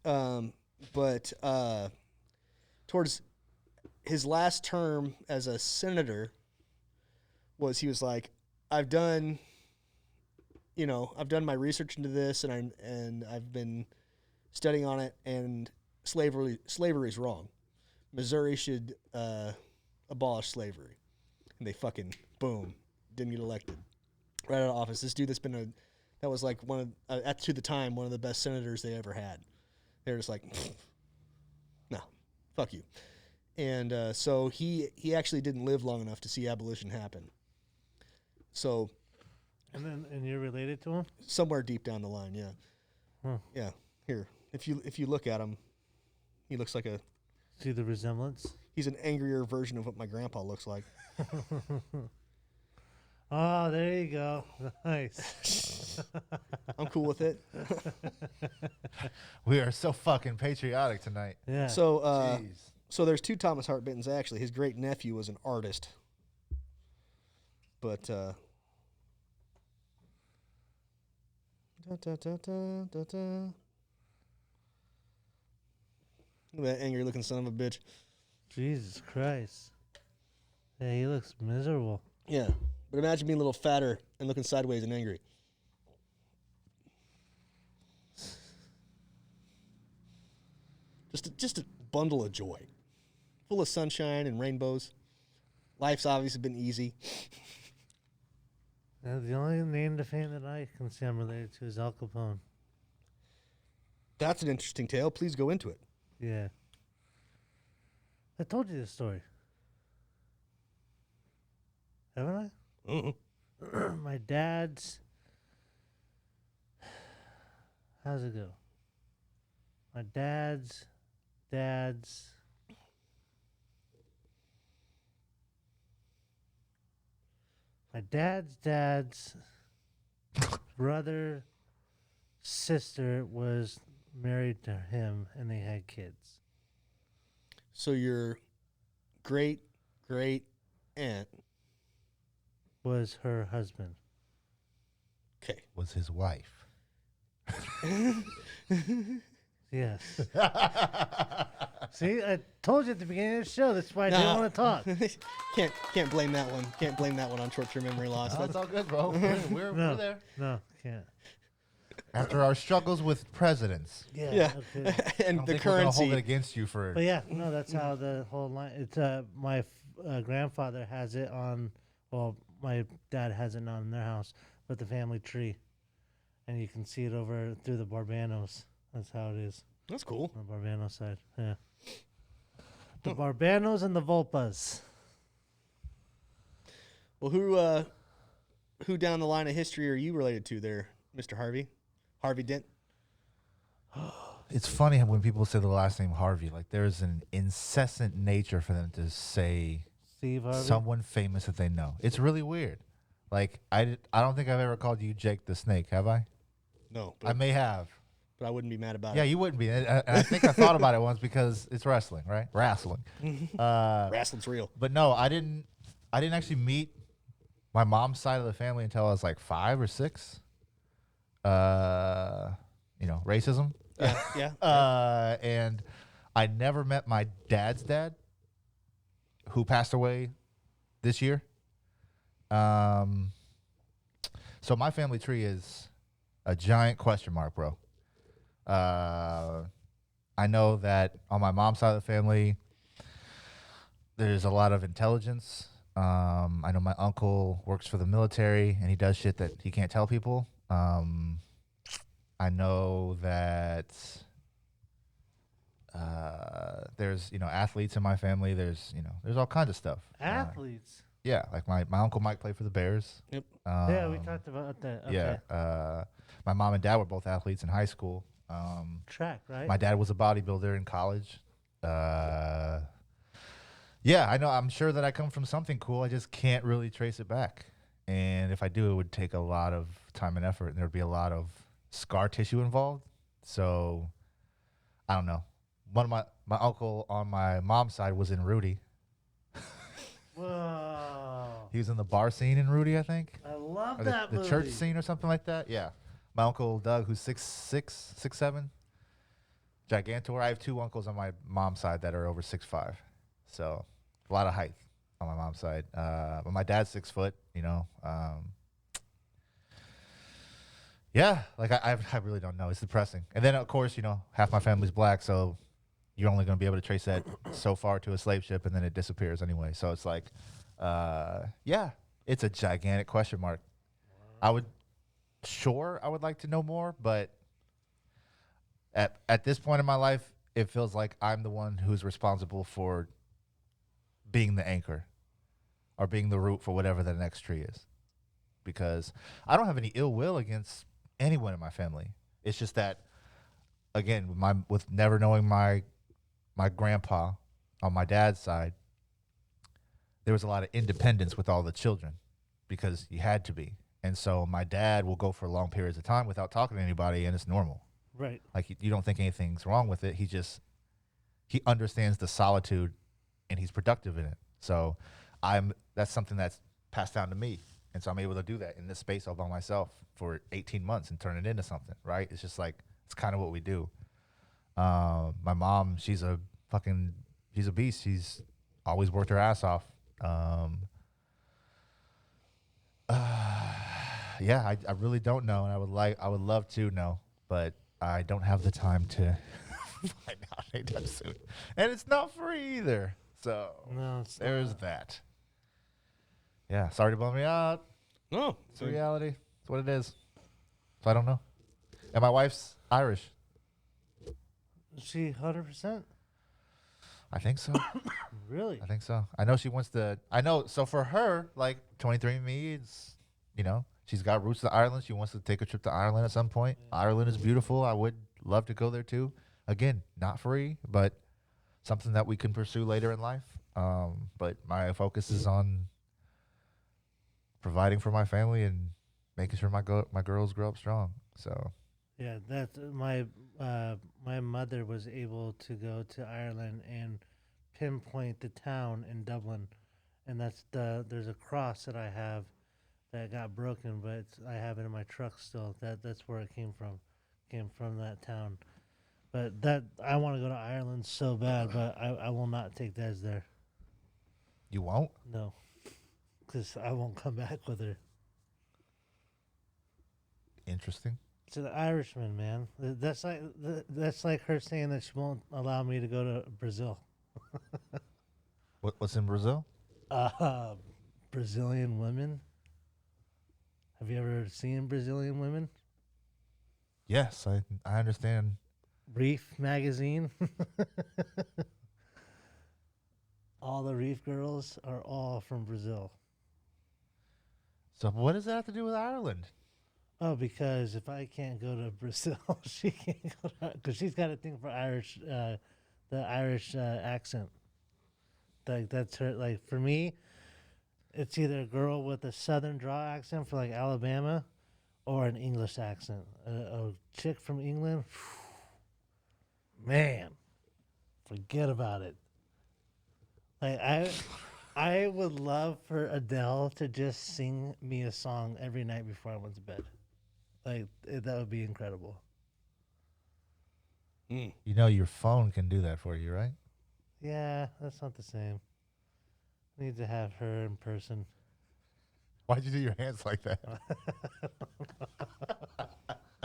But towards his last term as a senator, he was like, I've done my research into this, and I've been studying on it, and slavery is wrong. Missouri should abolish slavery, and they fucking boom, didn't get elected right out of office. This dude that was like one of to the time one of the best senators they ever had. They were just like, no, fuck you. And so he actually didn't live long enough to see abolition happen. So. And you're related to him? Somewhere deep down the line, yeah. Huh. Yeah. Here. If you look at him, he looks like See the resemblance? he's an angrier version of what my grandpa looks like. Oh, there you go. Nice. I'm cool with it. We are so fucking patriotic tonight. Yeah. So Jeez. so there's two Thomas Hart Bentons actually. His great nephew was an artist. But da, da, da, da, da, da. Look at that angry looking son of a bitch. Jesus Christ. Yeah, he looks miserable. Yeah. But imagine being a little fatter and looking sideways and angry. Just a bundle of joy, full of sunshine and rainbows. Life's obviously been easy. The only name to fame that I can say I'm related to is Al Capone. That's an interesting tale. Please go into it. Yeah. I told you this story. Haven't I? Mm-mm. My dad's... How's it go? My dad's brother, sister was married to him, and they had kids. So your great aunt Was her husband. Okay. Was his wife. Yes. See, I told you at the beginning of the show. That's why I didn't want to talk. Can't blame that one. Can't blame that one on short-term memory loss. No, it's all good, bro. We're there. No, can't. After our struggles with presidents, Yeah. Okay. And I don't the think we're gonna currency. hold it against you for. But yeah, no, that's how the whole line. It's my grandfather has it on. Well, my dad has it on in their house, but the family tree, and you can see it over through the Barbanos. That's how it is That's cool. on the Barbano side. Yeah, the Barbanos and the Volpas. Well, who down the line of history are you related to there, Mr. Harvey? Harvey Dent? It's funny when people say the last name Harvey. Like there's an incessant nature for them to say Steve Harvey. someone famous that they know. It's really weird. Like I don't think I've ever called you Jake the Snake, have I? No, I may have. but I wouldn't be mad about Yeah, it. you wouldn't be. And I think I thought about it once because it's wrestling, right? Wrestling. Wrestling's real. But no, I didn't actually meet my mom's side of the family until I was like 5 or 6. Racism. Yeah. And I never met my dad's dad, who passed away this year. So my family tree is a giant question mark, bro. I know that on my mom's side of the family, there's a lot of intelligence. I know my uncle works for the military, and he does shit that he can't tell people. I know that there's athletes in my family. There's all kinds of stuff. Athletes. Yeah, like my uncle Mike played for the Bears. Yep. Yeah, we talked about that. Okay. Yeah. My mom and dad were both athletes in high school. Track, right? My dad was a bodybuilder in college. Yeah, I know. I'm sure that I come from something cool. I just can't really trace it back. And if I do, it would take a lot of time and effort, and there would be a lot of scar tissue involved. So, I don't know. One of my uncle on my mom's side was in Rudy. Whoa. He was in the bar scene in Rudy, I think. I love Or that the movie. church scene or something like that. Yeah. My uncle Doug, who's 6'6", 6'7", gigantor. I have 2 uncles on my mom's side that are over 6'5", so a lot of height on my mom's side. But my dad's 6 foot. Yeah, like I really don't know. It's depressing. And then of course half my family's black, so you're only going to be able to trace that so far to a slave ship, and then it disappears anyway. So it's like, yeah, it's a gigantic question mark. I would like to know more, but at this point in my life, it feels like I'm the one who's responsible for being the anchor or being the root for whatever the next tree is. Because I don't have any ill will against anyone in my family. It's just that, again, with never knowing my grandpa on my dad's side, there was a lot of independence with all the children because you had to be. And so my dad will go for long periods of time without talking to anybody, and it's normal. Right. Like you don't think anything's wrong with it. He understands the solitude, and he's productive in it. So that's something that's passed down to me. And so I'm able to do that in this space all by myself for 18 months and turn it into something, right? It's just like, it's kind of what we do. My mom, she's a beast. She's always worked her ass off. Yeah, I really don't know, and I would love to know, but I don't have the time to find out anytime soon. And it's not free either. So No, it's there's not. that. Yeah, sorry to bum you out. No. It's a reality. It's what it is. So I don't know. And my wife's Irish. Is she 100%? I think so. Really? I think so. I know she wants to. I know. So for her, like 23andMe, it's, you know, she's got roots to Ireland. She wants to take a trip to Ireland at some point. Yeah. Ireland is beautiful. I would love to go there too. Again, not free, but something that we can pursue later in life. But my focus is on providing for my family and making sure my girls grow up strong. So Yeah, that's my mother was able to go to Ireland and pinpoint the town in Dublin, and there's a cross that I have that got broken, but I have it in my truck still. That's where it came from that town. But that I want to go to Ireland so bad, but I will not take Des there. you won't? No, because I won't come back with her. Interesting. It's an Irishman, man. That's like her saying that she won't allow me to go to Brazil. What's in Brazil? Brazilian women. Have you ever seen Brazilian women? Yes, I understand. Reef magazine. All the Reef girls are all from Brazil. So what does that have to do with Ireland? Oh, because if I can't go to Brazil, she can't go to, because she's got a thing for Irish, the Irish accent. Like that's her. Like for me, it's either a girl with a Southern draw accent for like Alabama, or an English accent. A chick from England, man, forget about it. Like I would love for Adele to just sing me a song every night before I went to bed. Like that would be incredible. Mm. You know your phone can do that for you, right? Yeah, that's not the same. Need to have her in person. Why'd you do your hands like that?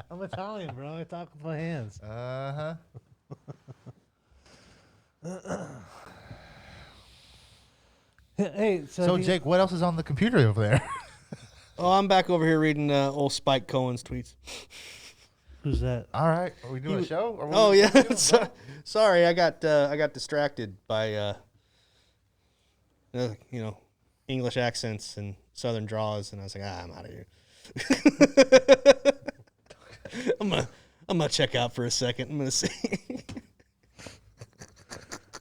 I'm Italian, bro. I talk with my hands. Uh-huh. Hey, So Jake, what else is on the computer over there? Oh, I'm back over here reading old Spike Cohen's tweets. Who's that? All right. Are we doing a show? Or what Oh we yeah, doing, bro? sorry, I got distracted by English accents and Southern draws, and I was like, I'm out of here. I'm gonna check out for a second. I'm gonna see.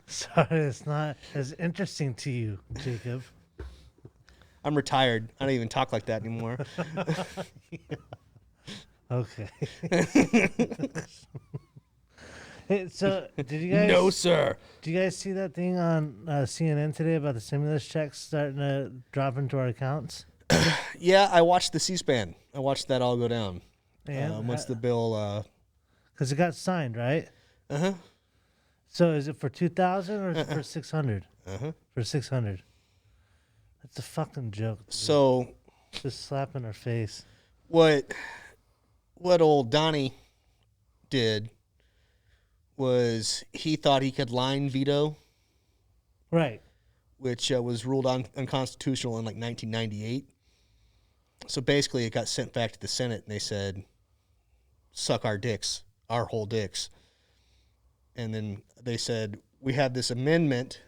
Sorry, it's not as interesting to you, Jacob. I'm retired. I don't even talk like that anymore. Okay. Hey, so did you guys? No, sir. Did you guys see that thing on CNN today about the stimulus checks starting to drop into our accounts? Yeah, I watched the C-SPAN. I watched that all go down. And Once the bill. because it got signed, right? Uh-huh. So is it for 2,000 or is it for 600? Uh-huh. For 600. That's a fucking joke. Dude. So Just slap in her face. what old Donnie did was he thought he could line veto, Right. which was ruled unconstitutional in like 1998. So basically it got sent back to the Senate and they said, suck our dicks, our whole dicks. And then they said, we have this amendment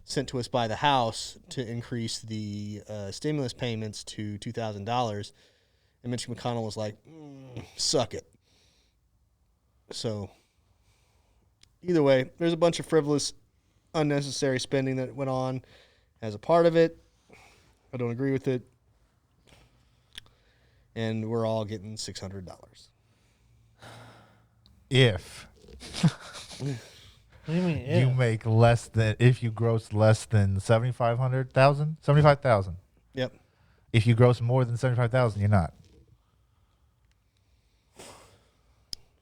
sent to us by the House to increase the stimulus payments to $2,000. And Mitch McConnell was like, suck it. So either way, there's a bunch of frivolous, unnecessary spending that went on as a part of it. I don't agree with it. And we're all getting $600. If What do you mean? you make less than, if you gross less than 75,000. Yep. If you gross more than 75,000, you're not.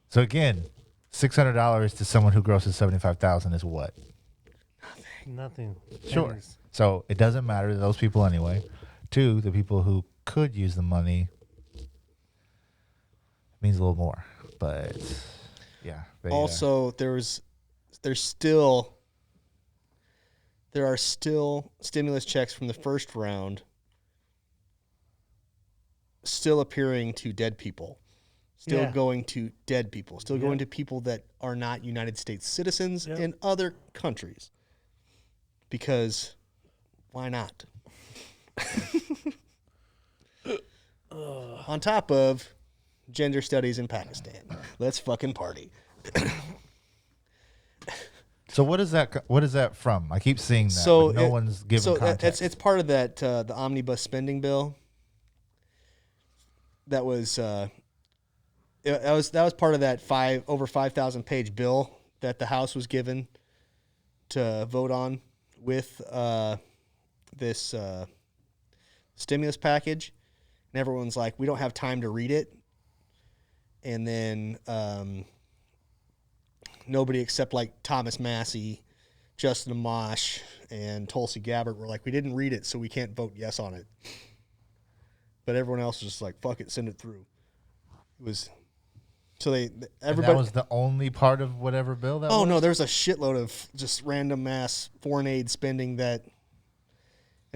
So again, $600 to someone who grosses 75,000 is what? Nothing. Sure. Pennies. So it doesn't matter to those people anyway. To the people who could use the money, it means a little more. But Yeah. Also, there are still stimulus checks from the first round still appearing to dead people, still going to dead people, still going to people that are not United States citizens in other countries. Because why not? On top of gender studies in Pakistan. Let's fucking party. So what is that from? I keep seeing that, So but no one's giving context. It's part of that the omnibus spending bill. That was that was part of that over 5,000 page bill that the House was given to vote on with this stimulus package, and everyone's like, we don't have time to read it. And then nobody except like Thomas Massey, Justin Amash, and Tulsi Gabbard were like, we didn't read it, so we can't vote yes on it. But everyone else was just like, fuck it, send it through. It was so everybody. And that was the only part of whatever bill that was? Oh no, there's a shitload of just random mass foreign aid spending and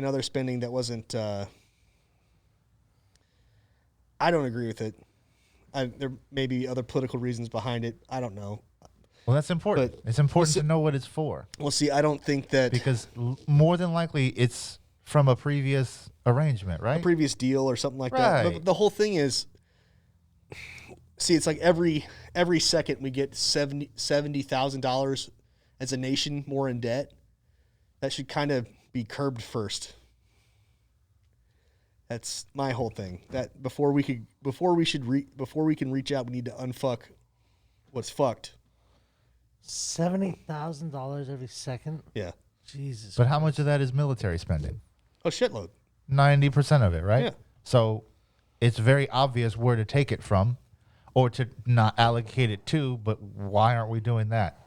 other spending that wasn't. I don't agree with it. There may be other political reasons behind it. I don't know. Well, that's important. But it's important to know what it's for. Well, see, I don't think that because more than likely it's from a previous arrangement, right? A previous deal or something like that. But the whole thing is, see, it's like every second we get $70,000 as a nation more in debt. That should kind of be curbed first. That's my whole thing. That before we can reach out, we need to unfuck what's fucked. $70,000 every second. Yeah. Jesus. But how much of that is military spending? A shitload. 90% of it, right? Yeah. So it's very obvious where to take it from, or to not allocate it to. But why aren't we doing that?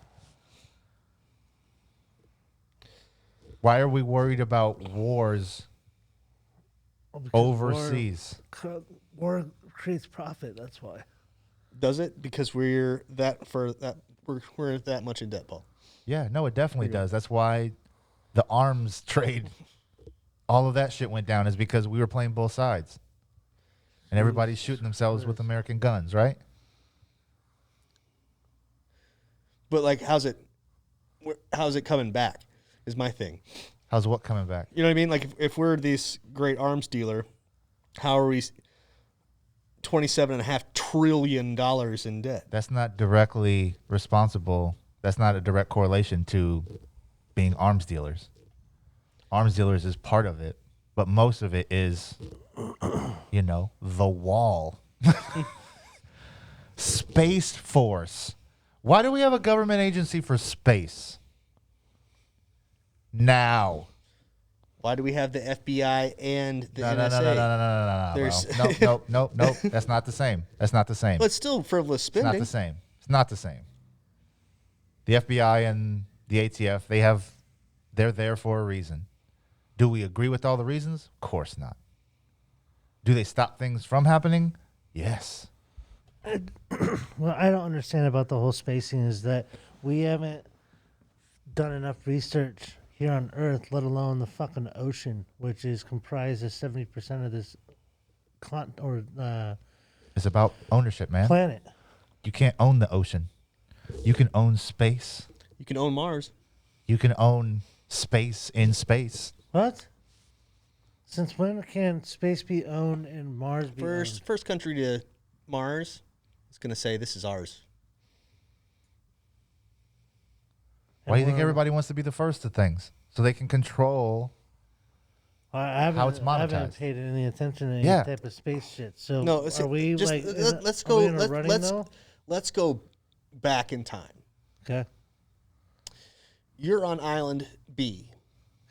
Why are we worried about wars overseas? War creates profit. That's why. Does it? Because we're that much in debt, Paul. Yeah, no, it definitely does. That's why the arms trade, all of that shit went down, is because we were playing both sides, and everybody's shooting themselves with American guns, right? But like, how's it coming back? Is my thing. How's what coming back? You know what I mean? Like, if we're this great arms dealer, how are we $27.5 trillion in debt? That's not directly responsible. That's not a direct correlation to being arms dealers. Arms dealers is part of it, but most of it is, the wall. Space Force. Why do we have a government agency for space? Now. Why do we have the FBI and the NSA? No. That's not the same. That's not the same. But it's still frivolous spending. It's not the same. It's not the same. The FBI and the ATF, they're there for a reason. Do we agree with all the reasons? Of course not. Do they stop things from happening? Yes. What I don't understand about the whole spacing is that we haven't done enough research here on Earth, let alone the fucking ocean, which is comprised of 70% of this it's about ownership, man. Planet. You can't own the ocean. You can own space. You can own Mars. You can own space in space. What? Since when can space be owned and Mars be owned? First country to Mars is going to say this is ours. Why do you think everybody wants to be the first to things? So they can control how it's monetized. I haven't paid any attention to any type of space shit. So no, are we just, like? Let's go back in time. Okay. You're on island B.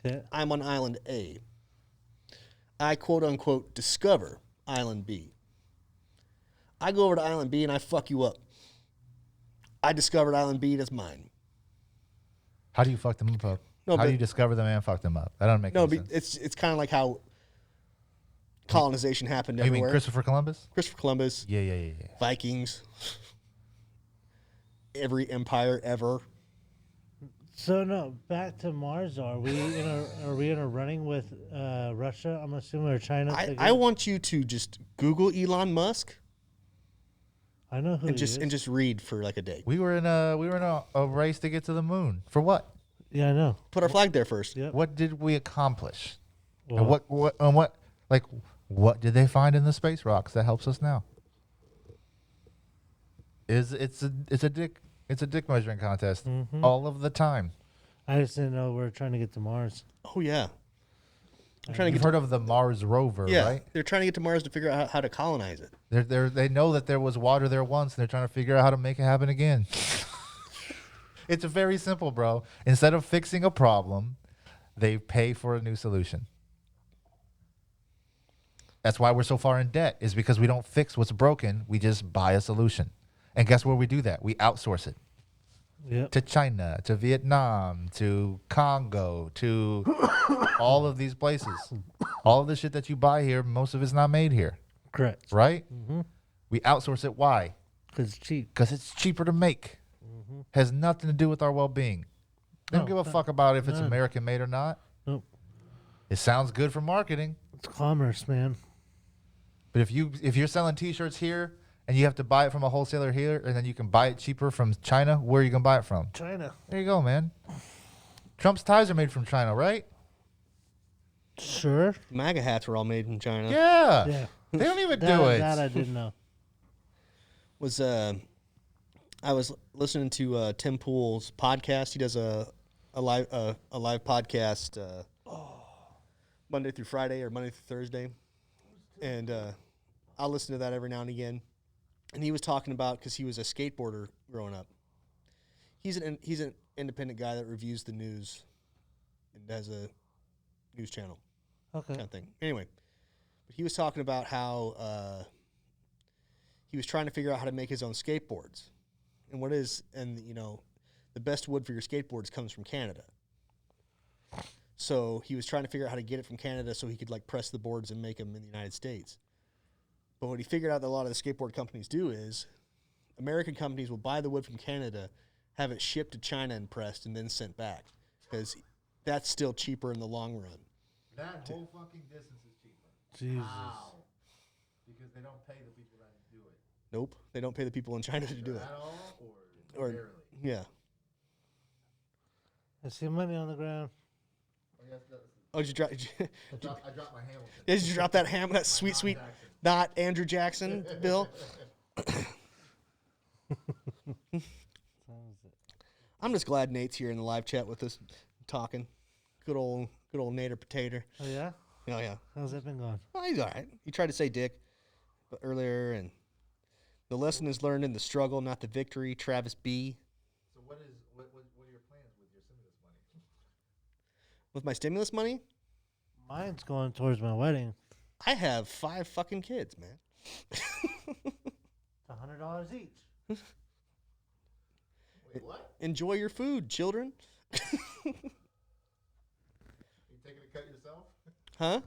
Okay. I'm on island A. I quote unquote discover island B. I go over to island B and I fuck you up. I discovered island B, that's mine. How do you fuck them up? No, how do you discover them and fuck them up? That don't make any sense. It's kind of like how colonization happened everywhere. You mean Christopher Columbus? Christopher Columbus. Yeah. Vikings. every empire ever. So no, back to Mars. Are we in a running with Russia? I'm assuming, or China. I want you to just Google Elon Musk I know who and he is. just read for like a day. We were in a race to get to the moon. For what? Yeah, I know. Put our flag there first. Yep. What did we accomplish? Well, And what did they find in the space rocks that helps us now? It's a dick measuring contest all of the time. I just didn't know we're trying to get to Mars. Oh yeah. They're trying to You've get heard of the Mars rover, yeah, right? they're trying to get to Mars to figure out how to colonize it. They know that there was water there once, and they're trying to figure out how to make it happen again. It's very simple, bro. Instead of fixing a problem, they pay for a new solution. That's why we're so far in debt, is because we don't fix what's broken. We just buy a solution. And guess where we do that? We outsource it. Yep. To China, to Vietnam, to Congo, to all of these places. All of the shit that you buy here, most of it's not made here, Correct. right? We outsource it. Why? Because it's cheap. Because it's cheaper to make. Has nothing to do with our well-being. They don't No, give a fuck about if it's none. American made or not. Nope. It sounds good for marketing. It's commerce, man. But if you're selling T-shirts here and you have to buy it from a wholesaler here, and then you can buy it cheaper from China, where are you gonna buy it from? China. There you go, man. Trump's ties are made from China, right? Sure. MAGA hats were all made in China. Yeah. Yeah. They don't even That, do it. that I didn't know. I was listening to Tim Pool's podcast. He does a live podcast Monday through Friday or Monday through Thursday, and I'll listen to that every now and again. And he was talking about, because he was a skateboarder growing up. He's an independent guy that reviews the news and has a news channel Okay. kind of thing. Anyway, but he was talking about how he was trying to figure out how to make his own skateboards, and the best wood for your skateboards comes from Canada. So he was trying to figure out how to get it from Canada so he could like press the boards and make them in the United States. But what he figured out that a lot of the skateboard companies do is American companies will buy the wood from Canada, have it shipped to China and pressed, and then sent back, because that's still cheaper in the long run. That whole fucking distance is cheaper. Jesus. Because they don't pay the people that do it. Nope, they don't pay the people in China to do it. At all Or barely? yeah. I see money on the ground. Oh, did you drop? I dropped my Hamilton. Did you drop that that sweet, not Andrew Jackson bill? I'm just glad Nate's here in the live chat with us, talking. Good old Nader Potato. Oh, yeah? Oh yeah. How's that been going? Oh, he's all right. He tried to say dick, but earlier, and the lesson is learned in the struggle, not the victory. Travis B. So what are your plans with your stimulus money? With my stimulus money, Mine's going towards my wedding. I have 5 fucking kids, man. $100 each. Wait, what? Enjoy your food, children. You taking a cut yourself? Huh?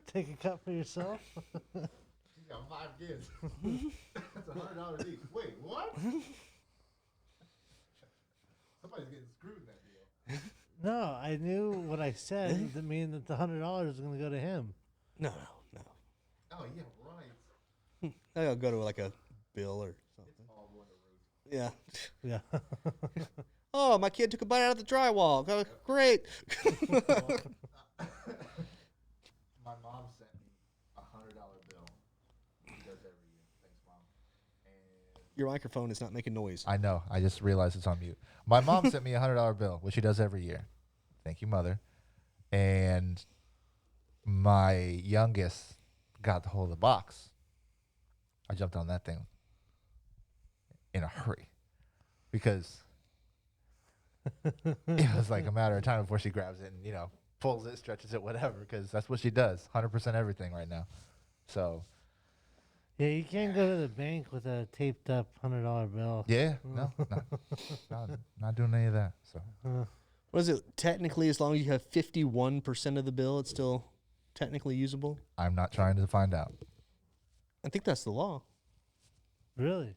Take a cut for yourself. You got 5 kids. That's $100 each. Wait, what? Somebody's getting screwed in that deal. No, I knew what I said. That mean that the $100 was going to go to him. No. Oh yeah, right. I'll go to like a bill or something. All going to roof. Yeah. Yeah. Oh, my kid took a bite out of the drywall. Great. My mom sent me $100 bill. She does every year. Thanks, Mom. And Your microphone is not making noise. I know. I just realized it's on mute. My mom sent me a $100 bill, which she does every year. Thank you, Mother. And my youngest got the hold of the box. I jumped on that thing in a hurry because it was like a matter of time before she grabs it and, pulls it, stretches it, whatever, because that's what she does. 100% everything right now. So, Yeah, you can't go to the bank with a taped up $100 bill. yeah, no, not doing any of that. So, What is it? Technically, as long as you have 51% of the bill, it's still technically usable. I'm not trying to find out. I think that's the law. Really?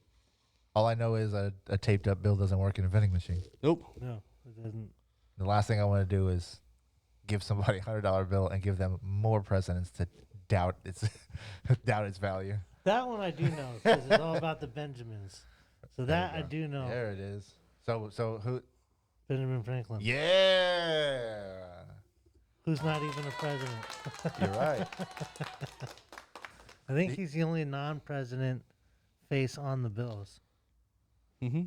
All I know is a taped up bill doesn't work in a vending machine. Nope. No, it doesn't. The last thing I want to do is give somebody $100 bill and give them more precedence to doubt its value. That one I do know because it's all about the Benjamins. So that I do know. There it is. So who? Benjamin Franklin. Yeah. Who's not even a president. You're right. I think he's the only non-president face on the bills. Mm-hmm.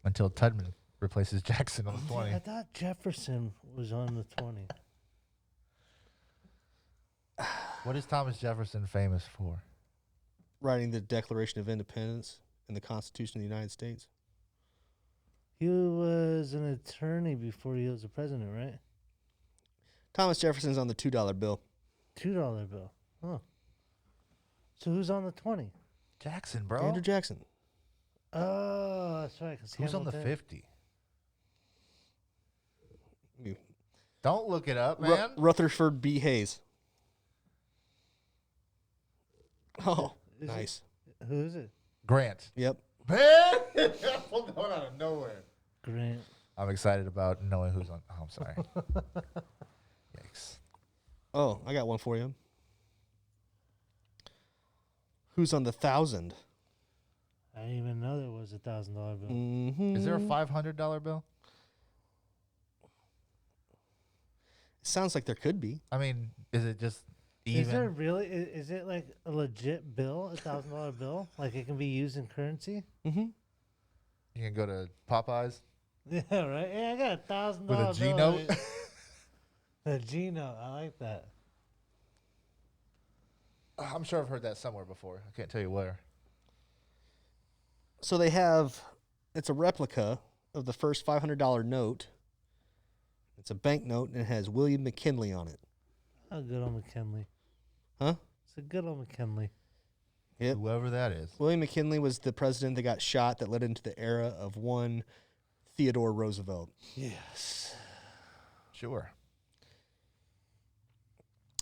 Until Tubman replaces Jackson on the 20. I thought Jefferson was on the 20. What is Thomas Jefferson famous for? Writing the Declaration of Independence and the Constitution of the United States. He was an attorney before he was a president, right? Thomas Jefferson's on the $2 bill. $2 bill. Oh. So who's on the 20? Jackson, bro. Andrew Jackson. Oh, that's right. 'Cause Who's on the Hamilton- 50? You- Don't look it up, man. Rutherford B. Hayes. Oh, Is nice. Who is it? Grant. Yep. Man, that pulled out of nowhere. Grant. I'm excited about knowing who's on. Oh, I'm sorry. Yikes. Oh, I got one for you. Who's on the 1,000? I didn't even know there was $1,000 bill. Mm-hmm. Is there a $500 bill? Sounds like there could be. I mean, is it just even? Is there really? Is it like a legit bill, $1,000 bill? Like it can be used in currency? Mm-hmm. You can go to Popeyes Yeah, right. Yeah, I got $1,000 with a G bill. note. A G note. I like that. I'm sure I've heard that somewhere before. I can't tell you where. So they have, it's a replica of the first $500 note. It's a banknote and it has William McKinley on it. Oh, good old McKinley. Huh? It's a good old McKinley. Yep. Whoever that is. William McKinley was the president that got shot that led into the era of one Theodore Roosevelt. Yes. Sure.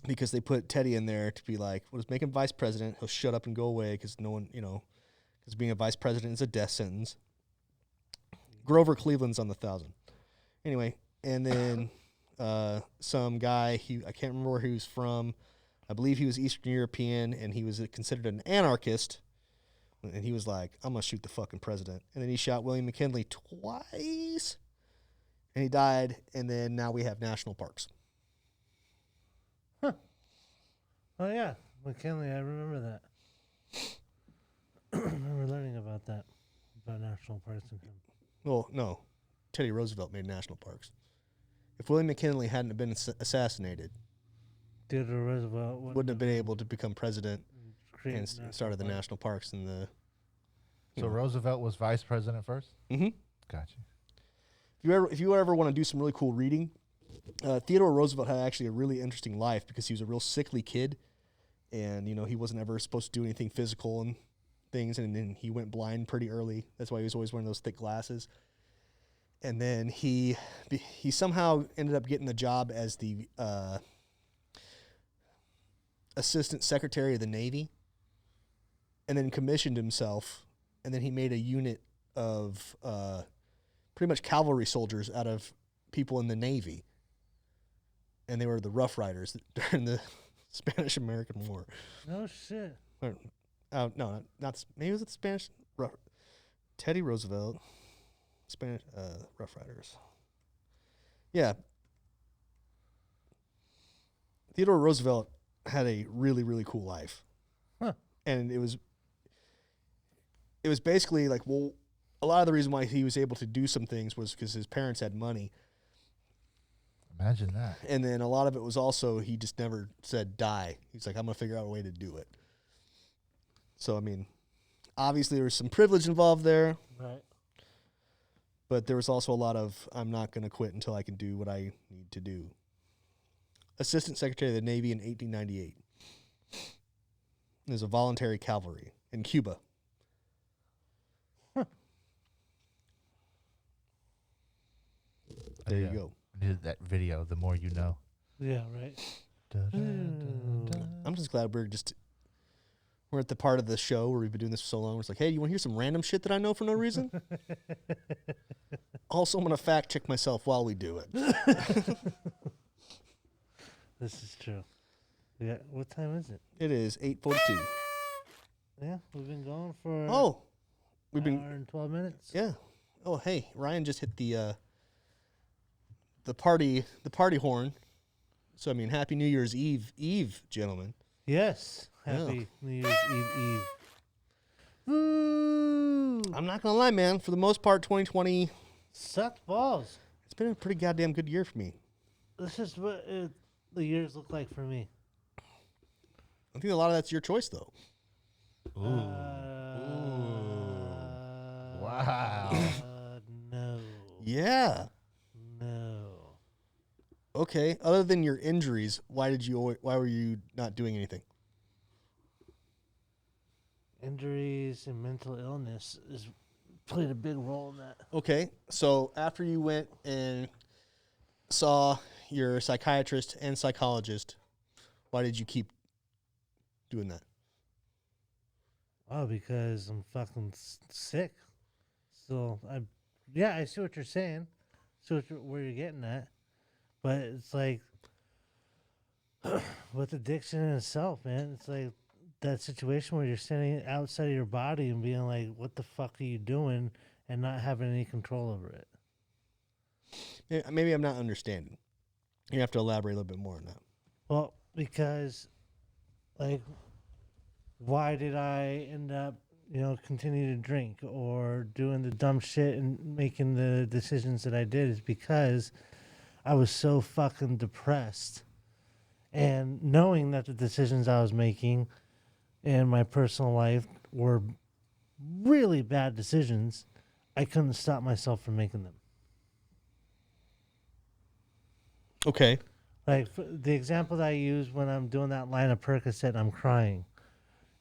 Because they put Teddy in there to be like, well, let's make him vice president. He'll shut up and go away because no one, because being a vice president is a death sentence. Grover Cleveland's on the 1,000. Anyway, and then some guy, I can't remember where he was from. I believe he was Eastern European, and he was considered an anarchist. And he was like, I'm going to shoot the fucking president. And then he shot William McKinley twice. And he died, and then now we have national parks. Oh, yeah. McKinley, I remember that. I remember learning about that, about national parks and him. Well, no. Teddy Roosevelt made national parks. If William McKinley hadn't been assassinated, Theodore Roosevelt wouldn't have been able to become president create and national started the parks. national parks and the. So Roosevelt was vice president first? Mm-hmm. Gotcha. If you ever want to do some really cool reading, Theodore Roosevelt had actually a really interesting life because he was a real sickly kid, and he wasn't ever supposed to do anything physical and things, and then he went blind pretty early. That's why he was always wearing those thick glasses. And then he somehow ended up getting the job as the assistant secretary of the Navy, and then commissioned himself, and then he made a unit of pretty much cavalry soldiers out of people in the Navy, and they were the Rough Riders during the Spanish-American War. No shit. No, not maybe was it the Spanish? Teddy Roosevelt, Spanish Rough Riders. Yeah, Theodore Roosevelt had a really, really cool life, and it was basically like, well, a lot of the reason why he was able to do some things was because his parents had money. Imagine that. And then a lot of it was also he just never said die. He's like, I'm going to figure out a way to do it. So, I mean, obviously there was some privilege involved there. Right. But there was also a lot of, I'm not going to quit until I can do what I need to do. Assistant Secretary of the Navy in 1898. There's a voluntary cavalry in Cuba. There you go. That video, the more you know. Yeah, right. I'm just glad we're at the part of the show where we've been doing this for so long. It's like, hey, you want to hear some random shit that I know for no reason? Also, I'm going to fact check myself while we do it. This is true. Yeah. What time is it? It is 8:42. Yeah, we've been going for We've an been hour and 12 minutes. Yeah. Oh, hey, Ryan just hit the party horn. So I mean, Happy New Year's Eve, gentlemen. Yes. Happy New Year's Eve. Woo! I'm not gonna lie, man. For the most part, 2020 Sucked balls. it's been a pretty goddamn good year for me. This is what the years look like for me. I think a lot of that's your choice, though. Ooh. Wow. No. Yeah. No. Okay. Other than your injuries, why were you not doing anything? Injuries and mental illness has played a big role in that. Okay. So after you went and saw your psychiatrist and psychologist, why did you keep doing that? Oh, because I'm fucking sick. So I see what you're saying. Where you're getting at, but it's like with addiction in itself, man. It's like that situation where you're standing outside of your body and being like, "What the fuck are you doing?" and not having any control over it. Maybe I'm not understanding. You have to elaborate a little bit more on that. Well, because like, why did I end up, continue to drink or doing the dumb shit and making the decisions that I did is because I was so fucking depressed. And knowing that the decisions I was making in my personal life were really bad decisions, I couldn't stop myself from making them. Okay. Like the example that I use when I'm doing that line of Percocet and I'm crying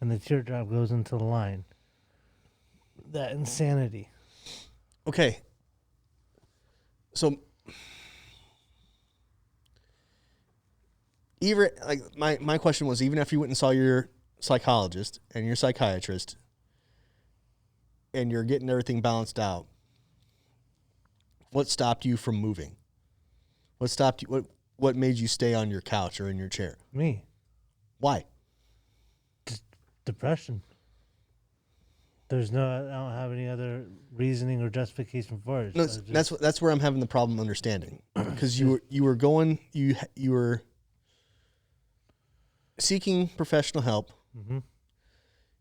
and the teardrop goes into the line. That insanity. Okay. So even like my question was, even after you went and saw your psychologist and your psychiatrist and you're getting everything balanced out, what stopped you from moving? What stopped you? What made you stay on your couch or in your chair? Me. Why? Depression. I don't have any other reasoning or justification for it. No, So that's where I'm having the problem understanding, because you were seeking professional help. Mm-hmm.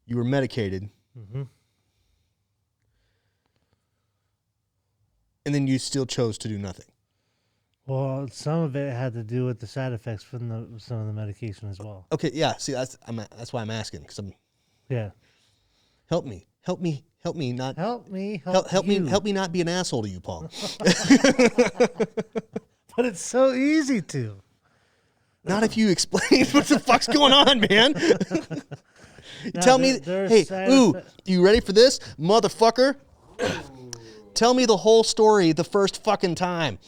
You were medicated, Mm-hmm. and then you still chose to do nothing. Well, some of it had to do with the side effects from some of the medication as well. Okay, yeah. See, that's why I'm asking, because Yeah. help me not Help me not be an asshole to you, Paul. But it's so easy to. Not if you explain what the fuck's going on, man. Tell me, hey, you ready for this, motherfucker? Tell me the whole story the first fucking time.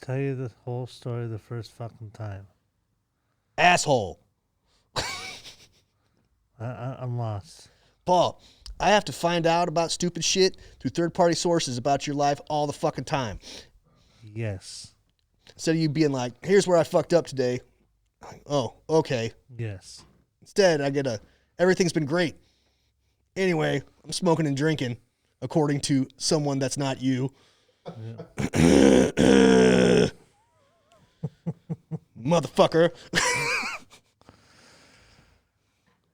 Tell you the whole story the first fucking time. Asshole. I'm lost. Paul, I have to find out about stupid shit through third-party sources about your life all the fucking time. Yes. Instead of you being like, here's where I fucked up today. Oh, okay. Yes. Instead, I get everything's been great. Anyway, I'm smoking and drinking, according to someone that's not you. Yeah. Motherfucker.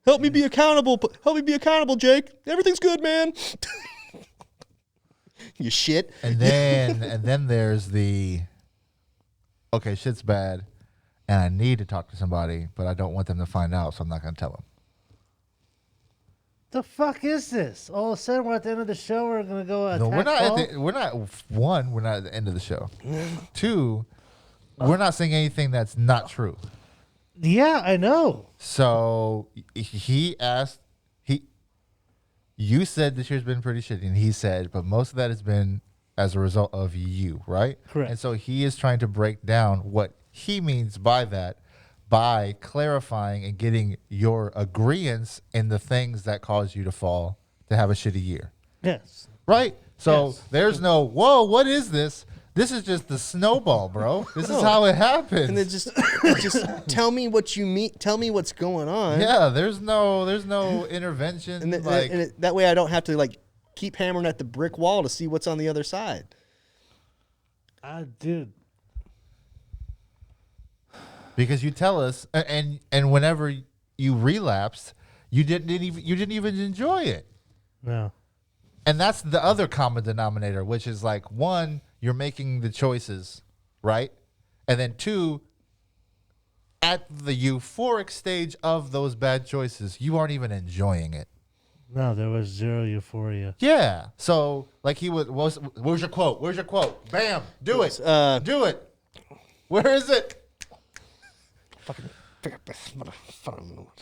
Help me be accountable. Help me be accountable, Jake. Everything's good, man. You shit. And then there's the, okay, shit's bad, and I need to talk to somebody, but I don't want them to find out, so I'm not going to tell them. The fuck is this? All of a sudden, we're at the end of the show. We're gonna go attack No, we're not. Paul? We're not. One, we're not at the end of the show. Two, we're not saying anything that's not true. Yeah, I know. So he asked. You said this year's been pretty shitty, and he said, but most of that has been as a result of you, right? Correct. And so he is trying to break down what he means by that by clarifying and getting your agreeance in the things that cause you to fall, to have a shitty year. Yes. Right? So Yes. there's no, whoa, what is this? This is just the snowball, bro. This is No. how it happens. And then just tell me what you mean. Tell me what's going on. Yeah, there's no intervention. And, like, that way I don't have to like keep hammering at the brick wall to see what's on the other side. Dude. because you tell us, and whenever you relapsed, you didn't even enjoy it. No. And that's the other common denominator, which is like, one, you're making the choices, right? And then two, at the euphoric stage of those bad choices, you aren't even enjoying it. No, there was zero euphoria. Yeah. So like he would, where's your quote? Where's your quote? Bam. Do it. Do it. Where is it?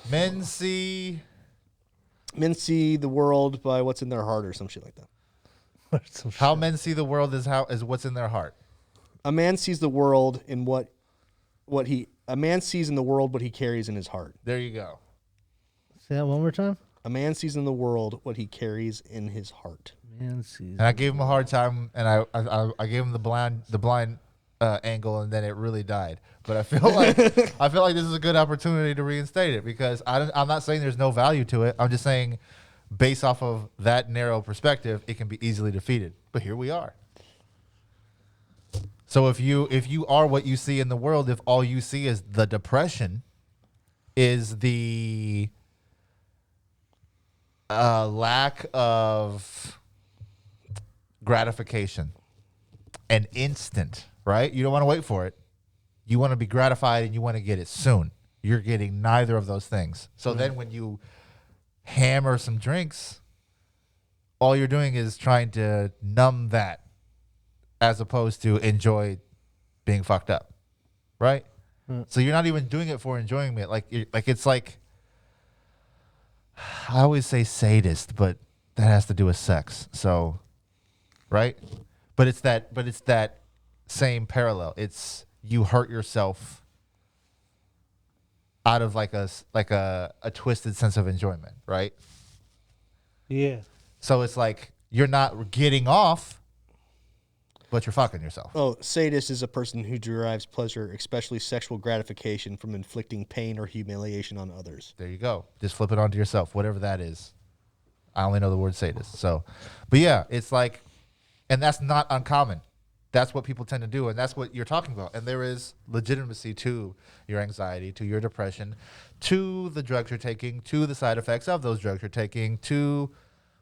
Men see the world by what's in their heart or some shit like that. how men see the world is what's in their heart. A man sees the world in a man sees in the world what he carries in his heart. There you go. Say that one more time. A man sees in the world what he carries in his heart. Man sees. And I gave him a hard time, and I gave him the blind angle, and then it really died. But I feel like this is a good opportunity to reinstate it, because I'm not saying there's no value to it. I'm just saying, based off of that narrow perspective, it can be easily defeated. But here we are. So if you are what you see in the world, if all you see is the depression, is the lack of gratification and instant, right? You don't want to wait for it. You want to be gratified and you want to get it soon. You're getting neither of those things. So then when you hammer some drinks, all you're doing is trying to numb that as opposed to enjoy being fucked up, right? So you're not even doing it for enjoyment. Like it's like, I always say sadist, but that has to do with sex. So, right? But it's that same parallel. It's you hurt yourself out of like a twisted sense of enjoyment, right? Yeah. So it's like you're not getting off, but you're fucking yourself. Oh, sadist is a person who derives pleasure, especially sexual gratification, from inflicting pain or humiliation on others. There you go. Just flip it onto yourself, whatever that is. I only know the word sadist. So, but yeah, it's like, and that's not uncommon. That's what people tend to do, and that's what you're talking about. And there is legitimacy to your anxiety, to your depression, to the drugs you're taking, to the side effects of those drugs you're taking, to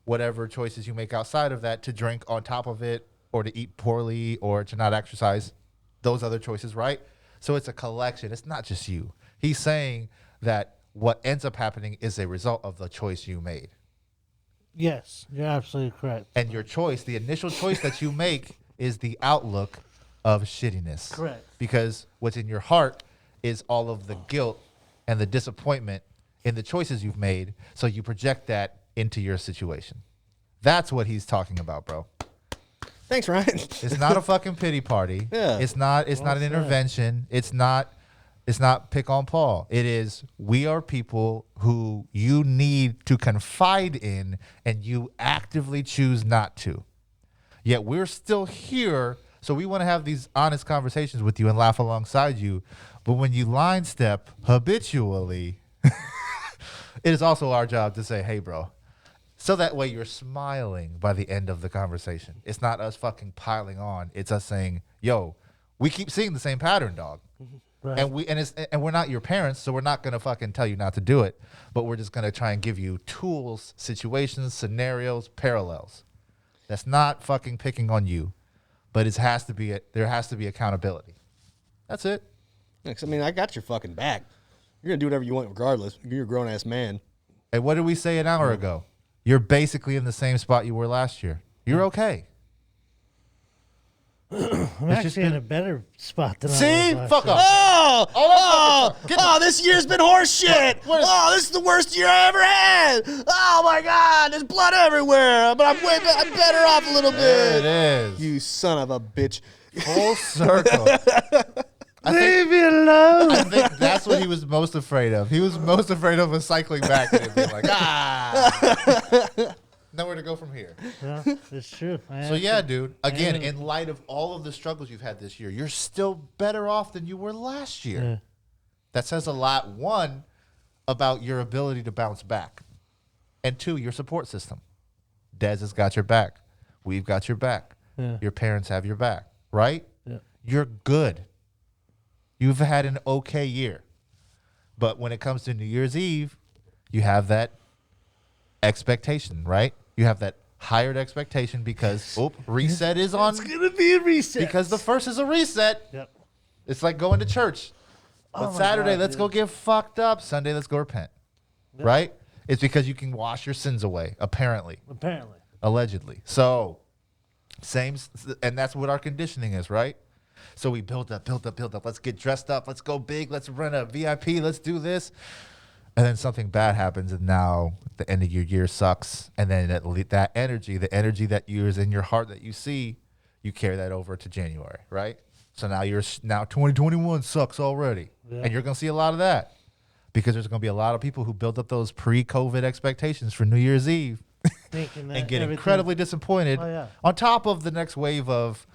whatever choices you make outside of that, to drink on top of it, or to eat poorly, or to not exercise, those other choices, right? So it's a collection. It's not just you. He's saying that what ends up happening is a result of the choice you made. Yes, you're absolutely correct. And your choice, the initial choice that you make, is the outlook of shittiness. Correct. Because what's in your heart is all of the guilt and the disappointment in the choices you've made, so you project that into your situation. That's what he's talking about, bro. Thanks, Ryan. It's not a fucking pity party. Yeah. It's not an intervention. It's not pick on Paul. It is, we are people who you need to confide in and you actively choose not to. Yet we're still here, so we want to have these honest conversations with you and laugh alongside you. But when you line step habitually, it is also our job to say, hey, bro. So that way you're smiling by the end of the conversation. It's not us fucking piling on. It's us saying, yo, we keep seeing the same pattern, dog. Right. And we're not your parents, so we're not going to fucking tell you not to do it. But we're just going to try and give you tools, situations, scenarios, parallels. That's not fucking picking on you, but there has to be accountability. That's it. Yeah, 'cause, I mean, I got your fucking back. You're going to do whatever you want regardless. You're a grown-ass man. And what did we say an hour ago? You're basically in the same spot you were last year. You're okay. I'm actually in a better spot than I See? was last Fuck year. off. This year's been horse shit. This is the worst year I ever had. Oh my God, there's blood everywhere. But I'm better off a little There bit. it is. You son of a bitch. Full circle. Leave me alone. I think that's what he was most afraid of. He was most afraid of us cycling back and it being like, nowhere to go from here. Yeah, it's true. So yeah, dude. Again, in light of all of the struggles you've had this year, you're still better off than you were last year. Yeah. That says a lot. One, about your ability to bounce back, and two, your support system. Dez has got your back. We've got your back. Yeah. Your parents have your back. Right? Yeah. You're good. You've had an okay year. But when it comes to New Year's Eve, you have that expectation, right? You have that higher expectation because reset is on. It's gonna be a reset Because the first is a reset. Yep. It's like going to church. But Oh my Saturday, God, let's go dude. get fucked up. Sunday, let's go repent. Right? It's because you can wash your sins away, apparently, Apparently. allegedly. So, and that's what our conditioning is, right? So we build up. Let's get dressed up. Let's go big. Let's rent a VIP. Let's do this. And then something bad happens, and now the end of your year sucks. And then that energy, the energy that is in your heart that you see, you carry that over to January, right? So now 2021 sucks already. Yeah. And you're going to see a lot of that because there's going to be a lot of people who built up those pre-COVID expectations for New Year's Eve Thinking that and get everything- incredibly disappointed Oh, yeah. on top of the next wave of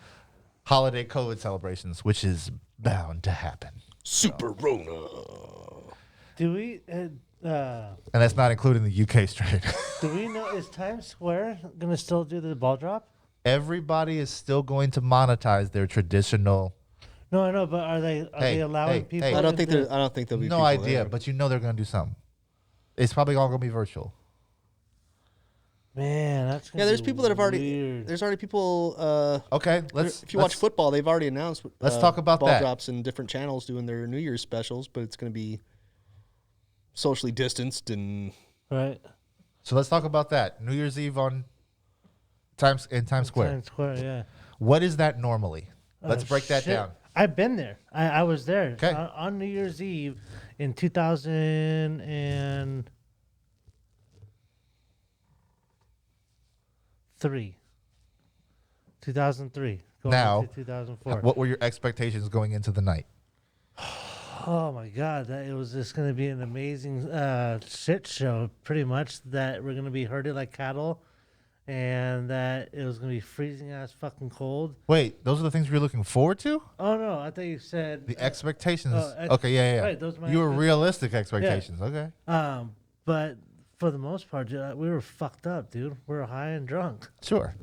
holiday COVID celebrations, which is bound to happen. Superrona. Do we? And that's not including the UK strain. Do we know? Is Times Square gonna still do the ball drop? Everybody is still going to monetize their traditional. No, I know, but are they allowing people? hey. I don't think into- there'll be No people idea, there. but you know they're going to do something. It's probably all going to be virtual. Man, that's gonna There's be people that have already. weird. There's already people. Okay, If you watch football, they've already announced. Let's talk about ball that. drops in different channels doing their New Year's specials, but it's going to be socially distanced and. Right. So let's talk about that. New Year's Eve in Times Square. Times Square, yeah. What is that normally? Let's break that Shit. down. I've been there. I was there 'Kay. on New Year's Eve in 2003. 2003. Going Now, into 2004. What were your expectations going into the night? Oh my God, that it was just going to be an amazing shit show, pretty much, that we're going to be herded like cattle and that it was going to be freezing ass fucking cold. Wait, those are the things you're looking forward to? Oh no, I thought you said The expectations. oh, Okay, yeah. right, those are my You were expect- realistic expectations. Okay. but for the most part, dude, we were fucked up, dude. We were high and drunk. Sure.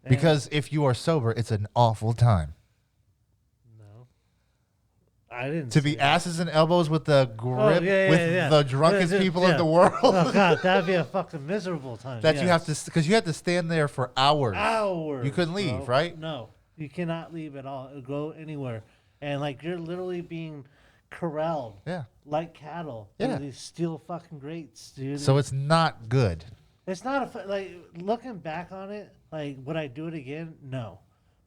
Because if you are sober, it's an awful time. No, I didn't. To be say- asses and elbows with the grip yeah, with yeah. the drunkest Yeah, people yeah. in the world. Oh God, that'd be a fucking miserable time. That you have yes. to, because you had to stand there for hours. Hours. You couldn't leave, bro. right? No, you cannot leave at all. Go anywhere, and like you're literally being corralled Yeah. like cattle. Yeah. Through these steel fucking grates, dude. So it's not good. It's not like looking back on it. Like, would I do it again? No,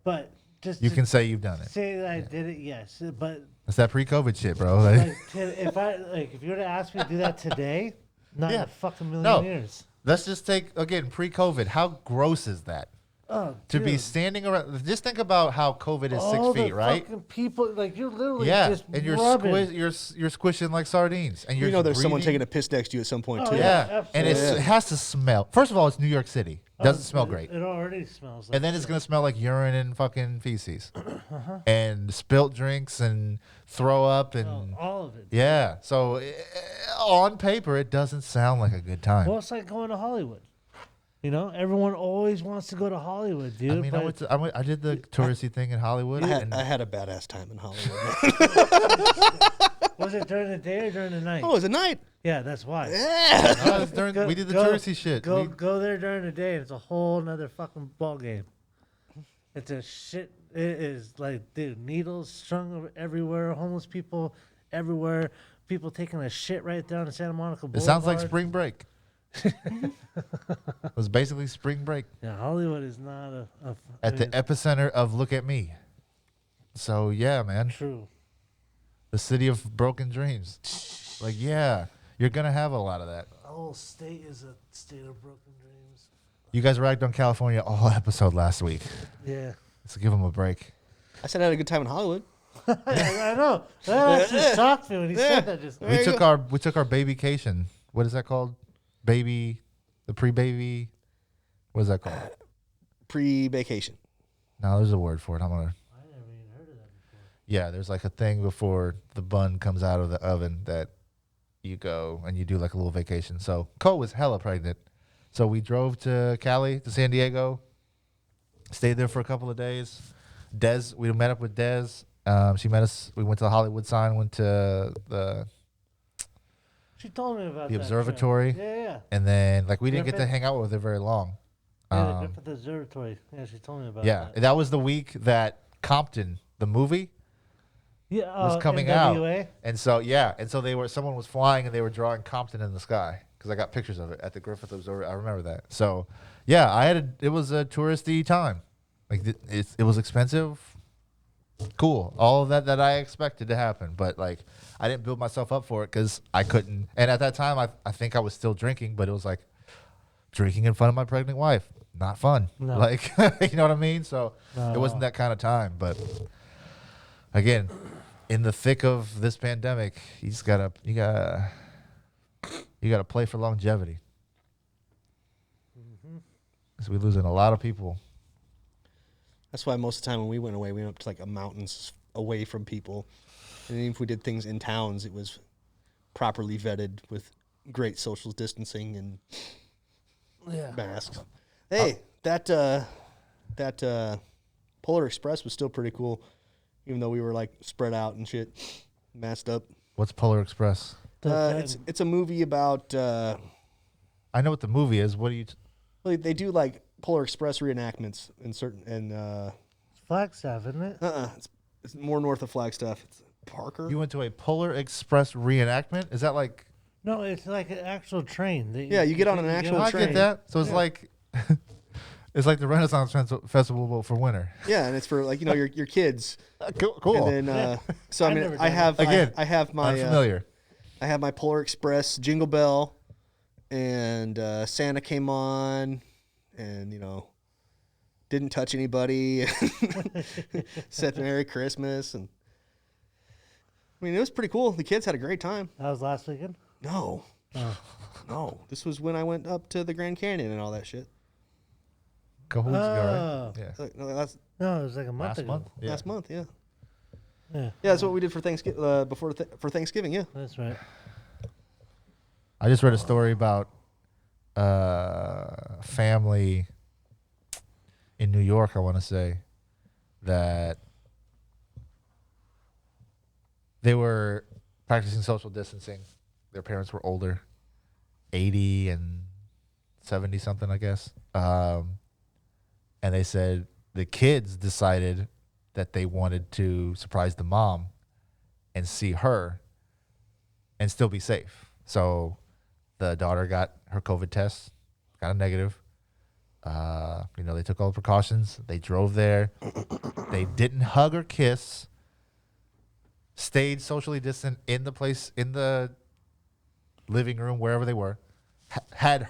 but just You to can say you've done it. say that I did it. Yes, but It's that pre-COVID shit, bro. like, if you were to ask me to do that today, not in Yeah. a fucking million No. years. Let's just take, again, pre-COVID. How gross is that? Oh, To be dude. standing around. Just think about how COVID is All 6 the feet, right? fucking people, like you're literally Yeah, just and you're rubbing. you're squishing like sardines, and you're You know, there's someone breathing- taking a piss next to you at some point Oh, too. Yeah, and absolutely. it has to smell. First of all, it's New York City. Doesn't smell It- great. It already smells like And then it's gonna smell like urine and fucking feces, and spilt drinks and throw up and all of it. yeah. So on paper, it doesn't sound like a good time. Well, it's like going to Hollywood. You know, everyone always wants to go to Hollywood, dude. I mean, but I did the touristy thing in Hollywood. and I had a badass time in Hollywood. was it during the day or during the night? Oh, it was a night. Yeah, that's why. no, it was during, Go- we did the go- touristy shit. Go there during the day. And it's a whole nother fucking ball game. It's a shit. It is like, dude, needles strung everywhere. Homeless people everywhere. People taking a shit right down in Santa Monica It Boulevard. sounds like spring break. It was basically spring break Yeah, Hollywood is not at the epicenter of Look at Me. So yeah, man, true. the city of broken dreams. Like, yeah, you're gonna have a lot of that. The whole state is a state of broken dreams. You guys ragged on California all episode last week. Yeah. Let's give them a break. I said I had a good time in Hollywood. I know. That actually shocked me when he said that. Just We took our babycation. What is that called? The pre-baby. What is that called? Pre-vacation. No, there's a word for it. I never even heard of that before. Yeah, there's like a thing before the bun comes out of the oven that you go and you do like a little vacation. So Cole was hella pregnant. So we drove to Cali, to San Diego, stayed there for a couple of days. We met up with Des. She met us. We went to the Hollywood sign, went to She told me about the that observatory. trip. Yeah. And then like we didn't get to Griffith? hang out with her very long. Yeah, the Griffith Observatory. Yeah, she told me about Yeah, that. that was the week that Compton, the movie, Yeah, was coming out. NWA? And so someone was flying and they were drawing Compton in the sky because I got pictures of it at the Griffith Observatory. I remember that. So yeah, it was a touristy time. Like it was expensive. Cool. All of that I expected to happen, but like I didn't build myself up for it because I couldn't. And at that time, I think I was still drinking, but it was like drinking in front of my pregnant wife. Not fun. No. Like, you know what I mean? So Not it at wasn't all. that kind of time. But again, in the thick of this pandemic, you gotta play for longevity. Because we're losing a lot of people. That's why most of the time when we went away, we went up to like a mountains away from people. And even if we did things in towns, it was properly vetted with great social distancing and Yeah. masks. Hey, that Polar Express was still pretty cool, even though we were like spread out and shit, masked up. What's Polar Express? It's a movie about I know what the movie is. What do you? well, they do like Polar Express reenactments in certain Flagstaff, isn't it? it's more north of Flagstaff. It's Parker. You went to a Polar Express reenactment? Is that like? No, it's like an actual train. Yeah, you get on an actual I train. get that. So it's Yeah. like, it's like the Renaissance Festival but for winter. Yeah, and it's for like your kids. Cool. And then so I I've mean never I done have Again, I have my Unfamiliar. I have my Polar Express Jingle Bell, and Santa came on, and didn't touch anybody, said Merry Christmas, and I mean it was pretty cool. The kids had a great time. That was last weekend. No, Oh. no, this was when I went up to the Grand Canyon and all that shit. Couple weeks ago, Oh. right? Yeah. So, no, that's No, it was like a month Last ago. month. Yeah. last month, yeah. Yeah, Yeah, that's what we did for Thanksgiving. For Thanksgiving, yeah. that's right. I just read a story about family in New York, I want to say, that they were practicing social distancing. Their parents were older, 80 and 70 something, I guess. And they said the kids decided that they wanted to surprise the mom and see her and still be safe. So the daughter got her COVID test, got a negative. They took all the precautions. They drove there. They didn't hug or kiss. Stayed socially distant in the living room, wherever they were. Had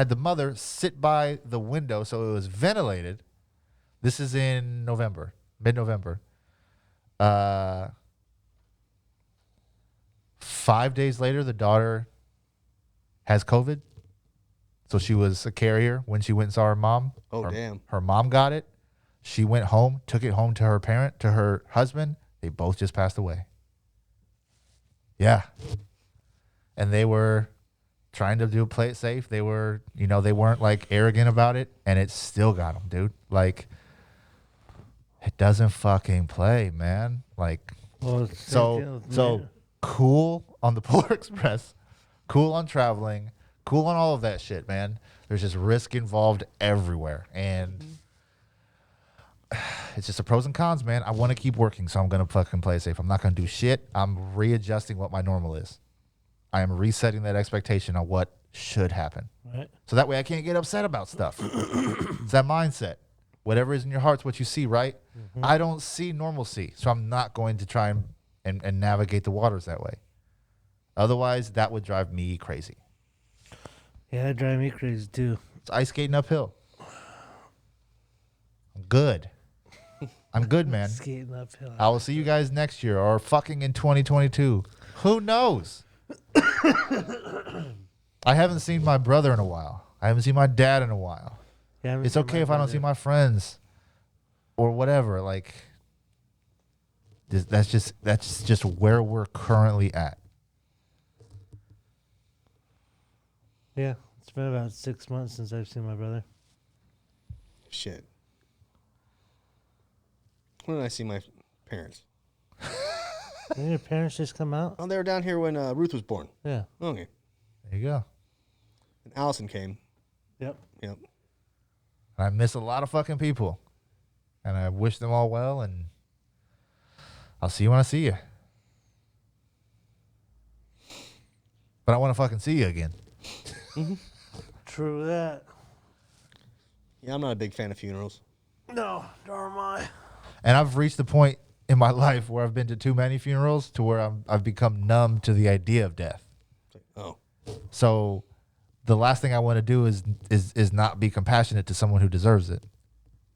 the mother sit by the window so it was ventilated. This is in November, mid-November. 5 days later, the daughter has COVID. So she was a carrier when she went and saw her mom. Oh, damn. Her mom got it. She went home, took it home to her husband. They both just passed away. Yeah. And they were trying to play it safe. They were, they weren't like arrogant about it, and it still got them, dude. Like, it doesn't fucking play, man. Like, Well, it's the same thing with so me. cool on the Polar Express, cool on traveling, cool on all of that shit, man. There's just risk involved everywhere, and it's just the pros and cons, man. I want to keep working, so I'm gonna fucking play it safe. I'm not gonna do shit. I'm readjusting what my normal is. I am resetting that expectation on what should happen. Right. So that way I can't get upset about stuff. It's that mindset. Whatever is in your heart's what you see, right? Mm-hmm. I don't see normalcy, so I'm not going to try and navigate the waters that way. Otherwise, that would drive me crazy. Yeah, that drive me crazy too. It's ice skating uphill. I'm good. I'm good, man. Skating uphill. I will see you guys next year or fucking in 2022. Who knows? I haven't seen my brother in a while. I haven't seen my dad in a while. Yeah, It's okay if I don't see my friends or whatever. Like, that's just where we're currently at. Yeah, it's been about 6 months since I've seen my brother. Shit. When did I see my parents? Didn't your parents just come out? Oh, they were down here when Ruth was born. Yeah. Okay. There you go. And Allison came. Yep. Yep. I miss a lot of fucking people, and I wish them all well. And I'll see you when I see you. But I want to fucking see you again. True that. Yeah, I'm not a big fan of funerals. No, nor am I. And I've reached the point in my life where I've been to too many funerals to where I've become numb to the idea of death. Oh. So the last thing I want to do is not be compassionate to someone who deserves it,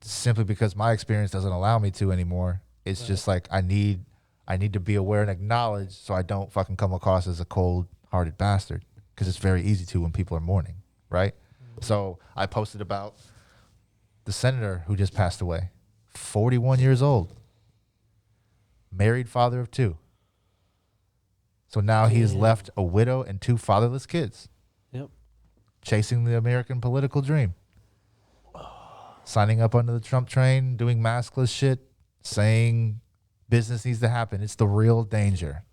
simply because my experience doesn't allow me to anymore. It's just like I need to be aware and acknowledge so I don't fucking come across as a cold-hearted bastard, because it's very easy to when people are mourning, right? So I posted about the senator who just passed away, 41 years old, married, father of 2. So now he is left a widow and 2 fatherless kids. Yep. Chasing the American political dream. Signing up under the Trump train, doing maskless shit, saying business needs to happen. It's the real danger.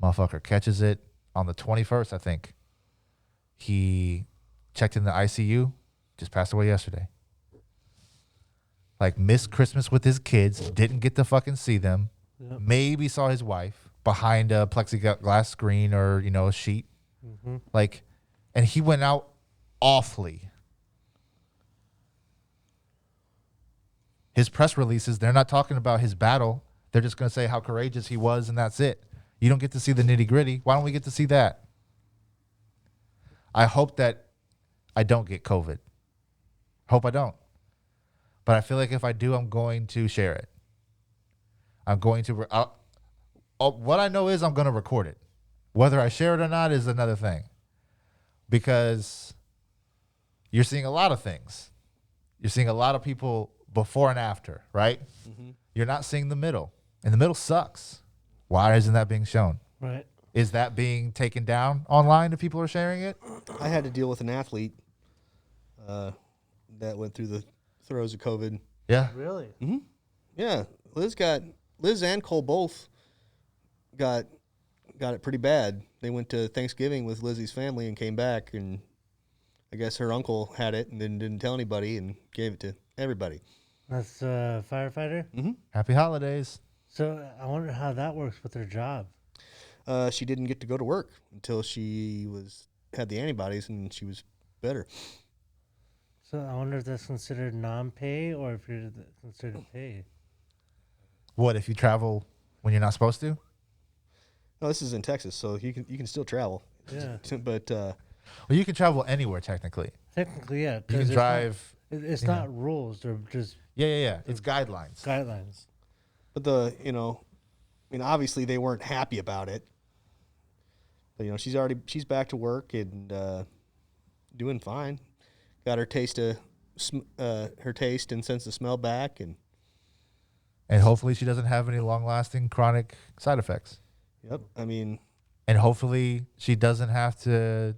Motherfucker catches it on the 21st, I think. He checked in the ICU, just passed away yesterday. Like, missed Christmas with his kids, didn't get to fucking see them. Yep. Maybe saw his wife behind a plexiglass screen or, a sheet. Mm-hmm. Like, and he went out awfully. His press releases, they're not talking about his battle. They're just going to say how courageous he was, and that's it. You don't get to see the nitty gritty. Why don't we get to see that? I hope that I don't get COVID. Hope I don't. But I feel like if I do, I'm going to share it. I'm going to, what I know is I'm going to record it. Whether I share it or not is another thing. Because you're seeing a lot of things. You're seeing a lot of people before and after, right? Mm-hmm. You're not seeing the middle. And the middle sucks. Why isn't that being shown? Right. Is that being taken down online if people are sharing it? I had to deal with an athlete that went through the throes of COVID. Yeah. Really? Mm-hmm. Yeah. Liz and Cole both got it pretty bad. They went to Thanksgiving with Lizzie's family and came back, and I guess her uncle had it and then didn't tell anybody and gave it to everybody. That's a firefighter? Mm-hmm. Happy holidays. So I wonder how that works with her job. She didn't get to go to work until she had the antibodies and she was better. So I wonder if that's considered non-pay or if you're considered pay. What, if you travel when you're not supposed to? No, this is in Texas, so you can still travel. Yeah. But Well, you can travel anywhere technically. Technically, yeah. You 'cause can drive. It's not rules. They're just Yeah. It's guidelines. guidelines. but obviously they weren't happy about it. But she's back to work and doing fine. Got her taste and sense of smell back, and hopefully she doesn't have any long-lasting chronic side effects. yep. I mean, And hopefully she doesn't have to.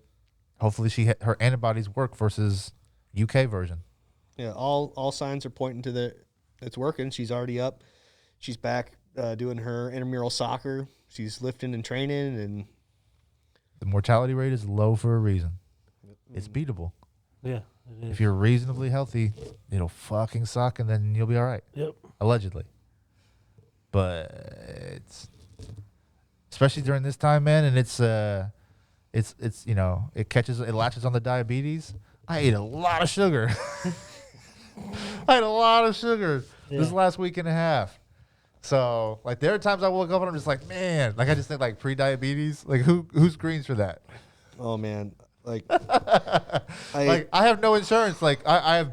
Hopefully her antibodies work versus UK version. yeah. All signs are pointing to it's working. She's already up. She's back doing her intramural soccer. She's lifting and training, and The mortality rate is low for a reason. It's beatable. Yeah. It is. If you're reasonably healthy, it'll fucking suck, and then you'll be all right. Yep. Allegedly. But it's especially during this time, man, and it's it's it latches on the diabetes. I ate a lot of sugar. I had a lot of sugar this last week and a half. So like there are times I woke up and I'm just like, man, like I just think like pre-diabetes, like who screens for that? Oh man, like I have no insurance. Like I have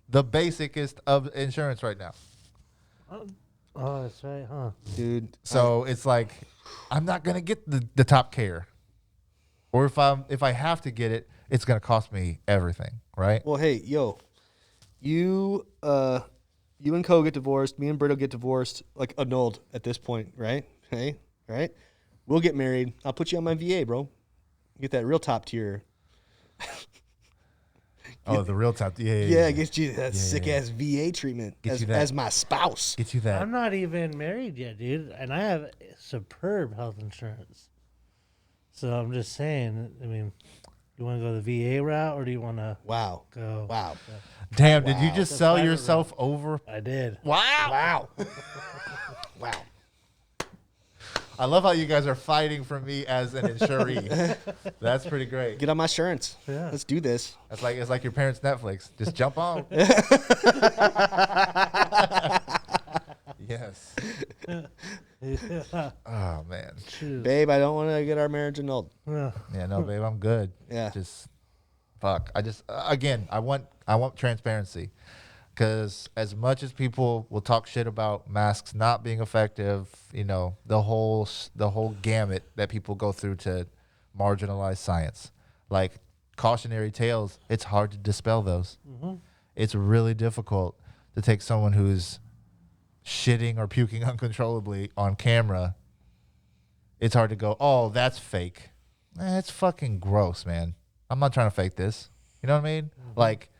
the basicest of insurance right now. Oh, that's right, huh? dude. So it's like I'm not gonna get the top care, or if I have to get it, it's gonna cost me everything, right? Well, hey, yo, you and Co get divorced. Me and Brito get divorced, like annulled at this point, right? Hey, right? We'll get married. I'll put you on my VA, bro. Get that real top tier. Oh, the real top. Yeah, get you that sick ass VA treatment as my spouse. Get you that. I'm not even married yet, dude, and I have superb health insurance. So I'm just saying. I mean, you want to go the VA route, or do you want to Wow. go? Wow. Damn, did you Wow. just The sell private yourself over? I did. Wow. Wow. Wow. I love how you guys are fighting for me as an insuree. That's pretty great. Get on my insurance. Yeah. Let's do this. It's like your parents' Netflix. Just jump on. Yes. Yeah. Oh man. Shoot. Babe, I don't want to get our marriage annulled. Yeah. Yeah, no, babe, I'm good. Yeah. Just fuck. I just again, I want transparency, because as much as people will talk shit about masks not being effective, the whole gamut that people go through to marginalize science, like cautionary tales, it's hard to dispel those. Mm-hmm. It's really difficult to take someone who's shitting or puking uncontrollably on camera. It's hard to go, oh, that's fake. It's fucking gross, man. I'm not trying to fake this. You know what I mean? Mm-hmm. Like,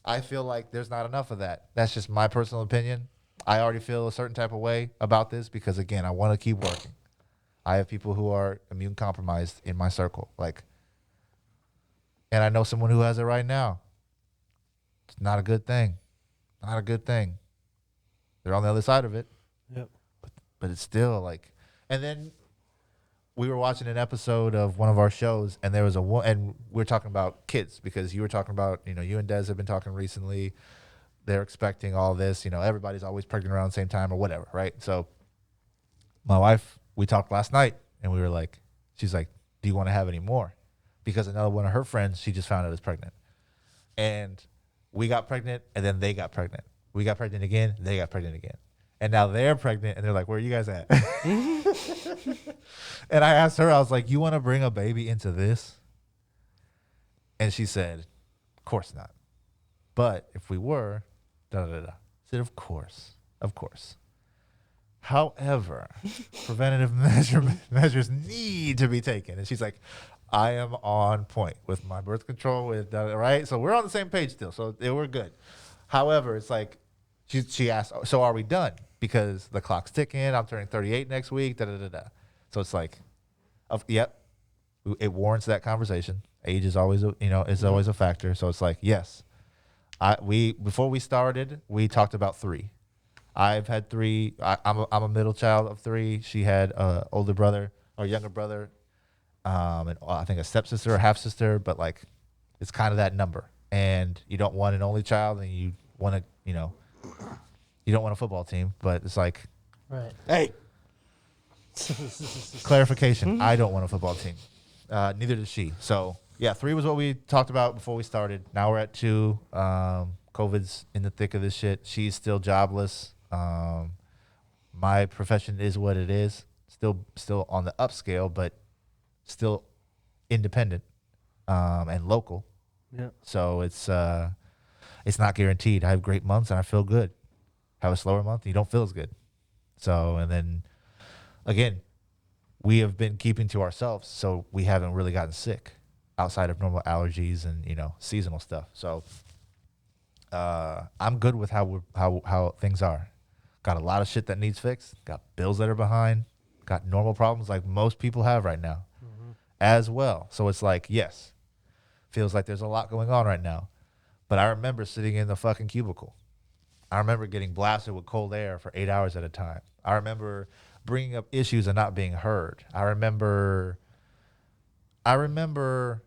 I feel like there's not enough of that. That's just my personal opinion. I already feel a certain type of way about this because, again, I want to keep working. I have people who are immune compromised in my circle. And I know someone who has it right now. It's not a good thing. Not a good thing. They're on the other side of it. Yep. But it's still like, and then we were watching an episode of one of our shows, and there was and we're talking about kids, because you were talking about, you and Des have been talking recently. They're expecting all this, everybody's always pregnant around the same time or whatever, right? So my wife, we talked last night, and we were like, she's like, do you want to have any more? Because another one of her friends, she just found out is pregnant. And we got pregnant, and then they got pregnant. We got pregnant again, they got pregnant again. And now they're pregnant, and they're like, where are you guys at? And I asked her, I was like, you want to bring a baby into this? And she said, of course not. But if we were, I said, of course. However, preventative measures need to be taken. And she's like, I am on point with my birth control, right? So we're on the same page still, so we're good. However, it's like, she asked, so are we done? Because the clock's ticking. I'm turning 38 next week. So it's like, yep, it warrants that conversation. Age is always, always a factor. So it's like, yes, before we started, we talked about 3. I've had 3. I'm a middle child of 3. She had an older brother or younger brother, and I think a stepsister or half sister. But like, it's kind of that number. And you don't want an only child, and you want to, you don't want a football team. But it's like, Right. Hey. clarification, I don't want a football team. Neither does she. So, yeah, 3 was what we talked about before we started. Now we're at 2. COVID's in the thick of this shit. She's still jobless. My profession is what it is. Still on the upscale, but still independent and local. Yeah. So it's not guaranteed. I have great months and I feel good. Have a slower month, and you don't feel as good. So, and then again, we have been keeping to ourselves, so we haven't really gotten sick outside of normal allergies and seasonal stuff. So I'm good with how things are. Got a lot of shit that needs fixed. Got bills that are behind. Got normal problems like most people have right now, as well. So it's like, yes, feels like there's a lot going on right now. But I remember sitting in the fucking cubicle. I remember getting blasted with cold air for 8 hours at a time. I remember bringing up issues and not being heard. I remember I remember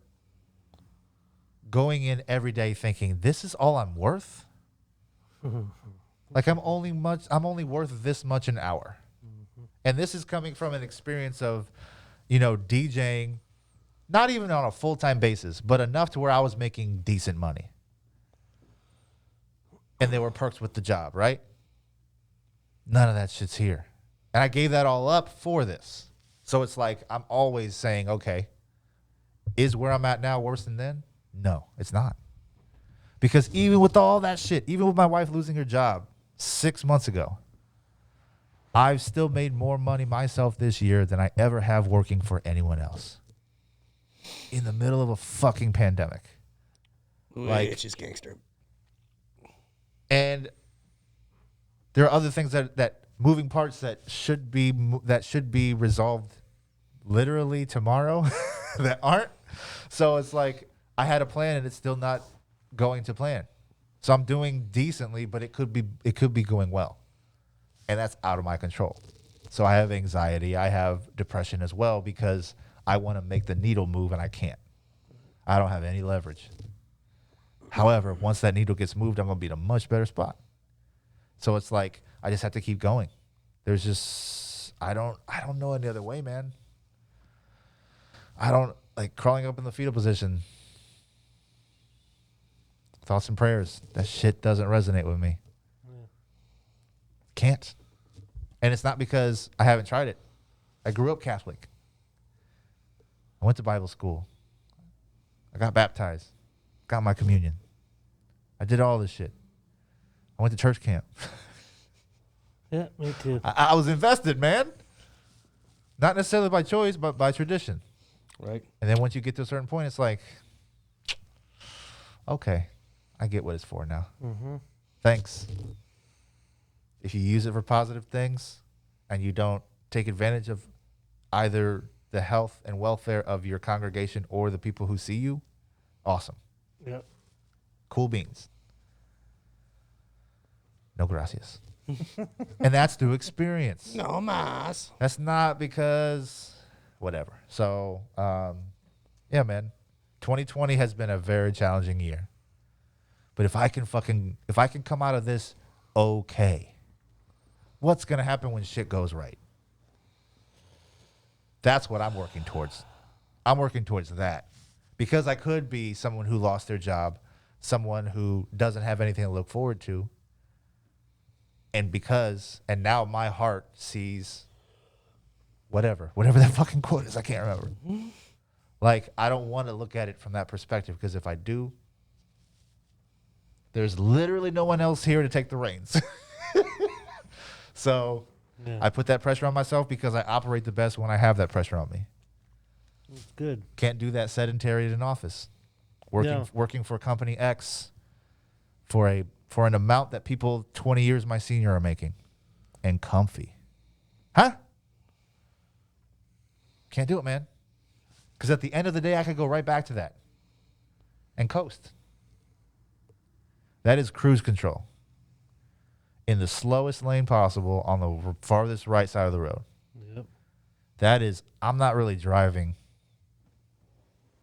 going in every day thinking, this is all I'm worth? Like I'm only worth this much an hour. And this is coming from an experience of, DJing, not even on a full-time basis, but enough to where I was making decent money. And there were perks with the job, right? None of that shit's here. And I gave that all up for this. So it's like I'm always saying, okay, is where I'm at now worse than then? No, it's not. Because even with all that shit, even with my wife losing her job 6 months ago, I've still made more money myself this year than I ever have working for anyone else. In the middle of a fucking pandemic. Like, it's just gangster. And there are other things that moving parts that should be resolved literally tomorrow that aren't. So it's like I had a plan and it's still not going to plan. So I'm doing decently, but it could be going well. And that's out of my control. So I have anxiety, I have depression as well because I want to make the needle move and I can't. I don't have any leverage. However, once that needle gets moved, I'm going to be in a much better spot. So it's like I just have to keep going. There's just I don't know any other way, man. I don't like crawling up in the fetal position. Thoughts and prayers. That shit doesn't resonate with me. Yeah. Can't. And it's not because I haven't tried it. I grew up Catholic. I went to Bible school. I got baptized. Got my communion. I did all this shit. I went to church camp. Yeah, me too. I was invested, man. Not necessarily by choice, but by tradition. Right. And then once you get to a certain point, it's like, okay, I get what it's for now. Mm-hmm. Thanks. If you use it for positive things and you don't take advantage of either the health and welfare of your congregation or the people who see you, awesome. Yep. Cool beans. No gracias. And that's through experience. No mas. That's not because whatever. So, yeah, man. 2020 has been a very challenging year. But if I can come out of this okay, what's going to happen when shit goes right? That's what I'm working towards. I'm working towards that. Because I could be someone who lost their job, someone who doesn't have anything to look forward to. And now my heart sees whatever that fucking quote is, I can't remember. Like, I don't want to look at it from that perspective because if I do, there's literally no one else here to take the reins. So yeah. I put that pressure on myself because I operate the best when I have that pressure on me. Good. Can't do that sedentary in an office. Working for company X for an amount that people 20 years my senior are making and comfy. Huh? Can't do it, man. Because at the end of the day, I could go right back to that and coast. That is cruise control in the slowest lane possible on the farthest right side of the road. Yep. That is, I'm not really driving.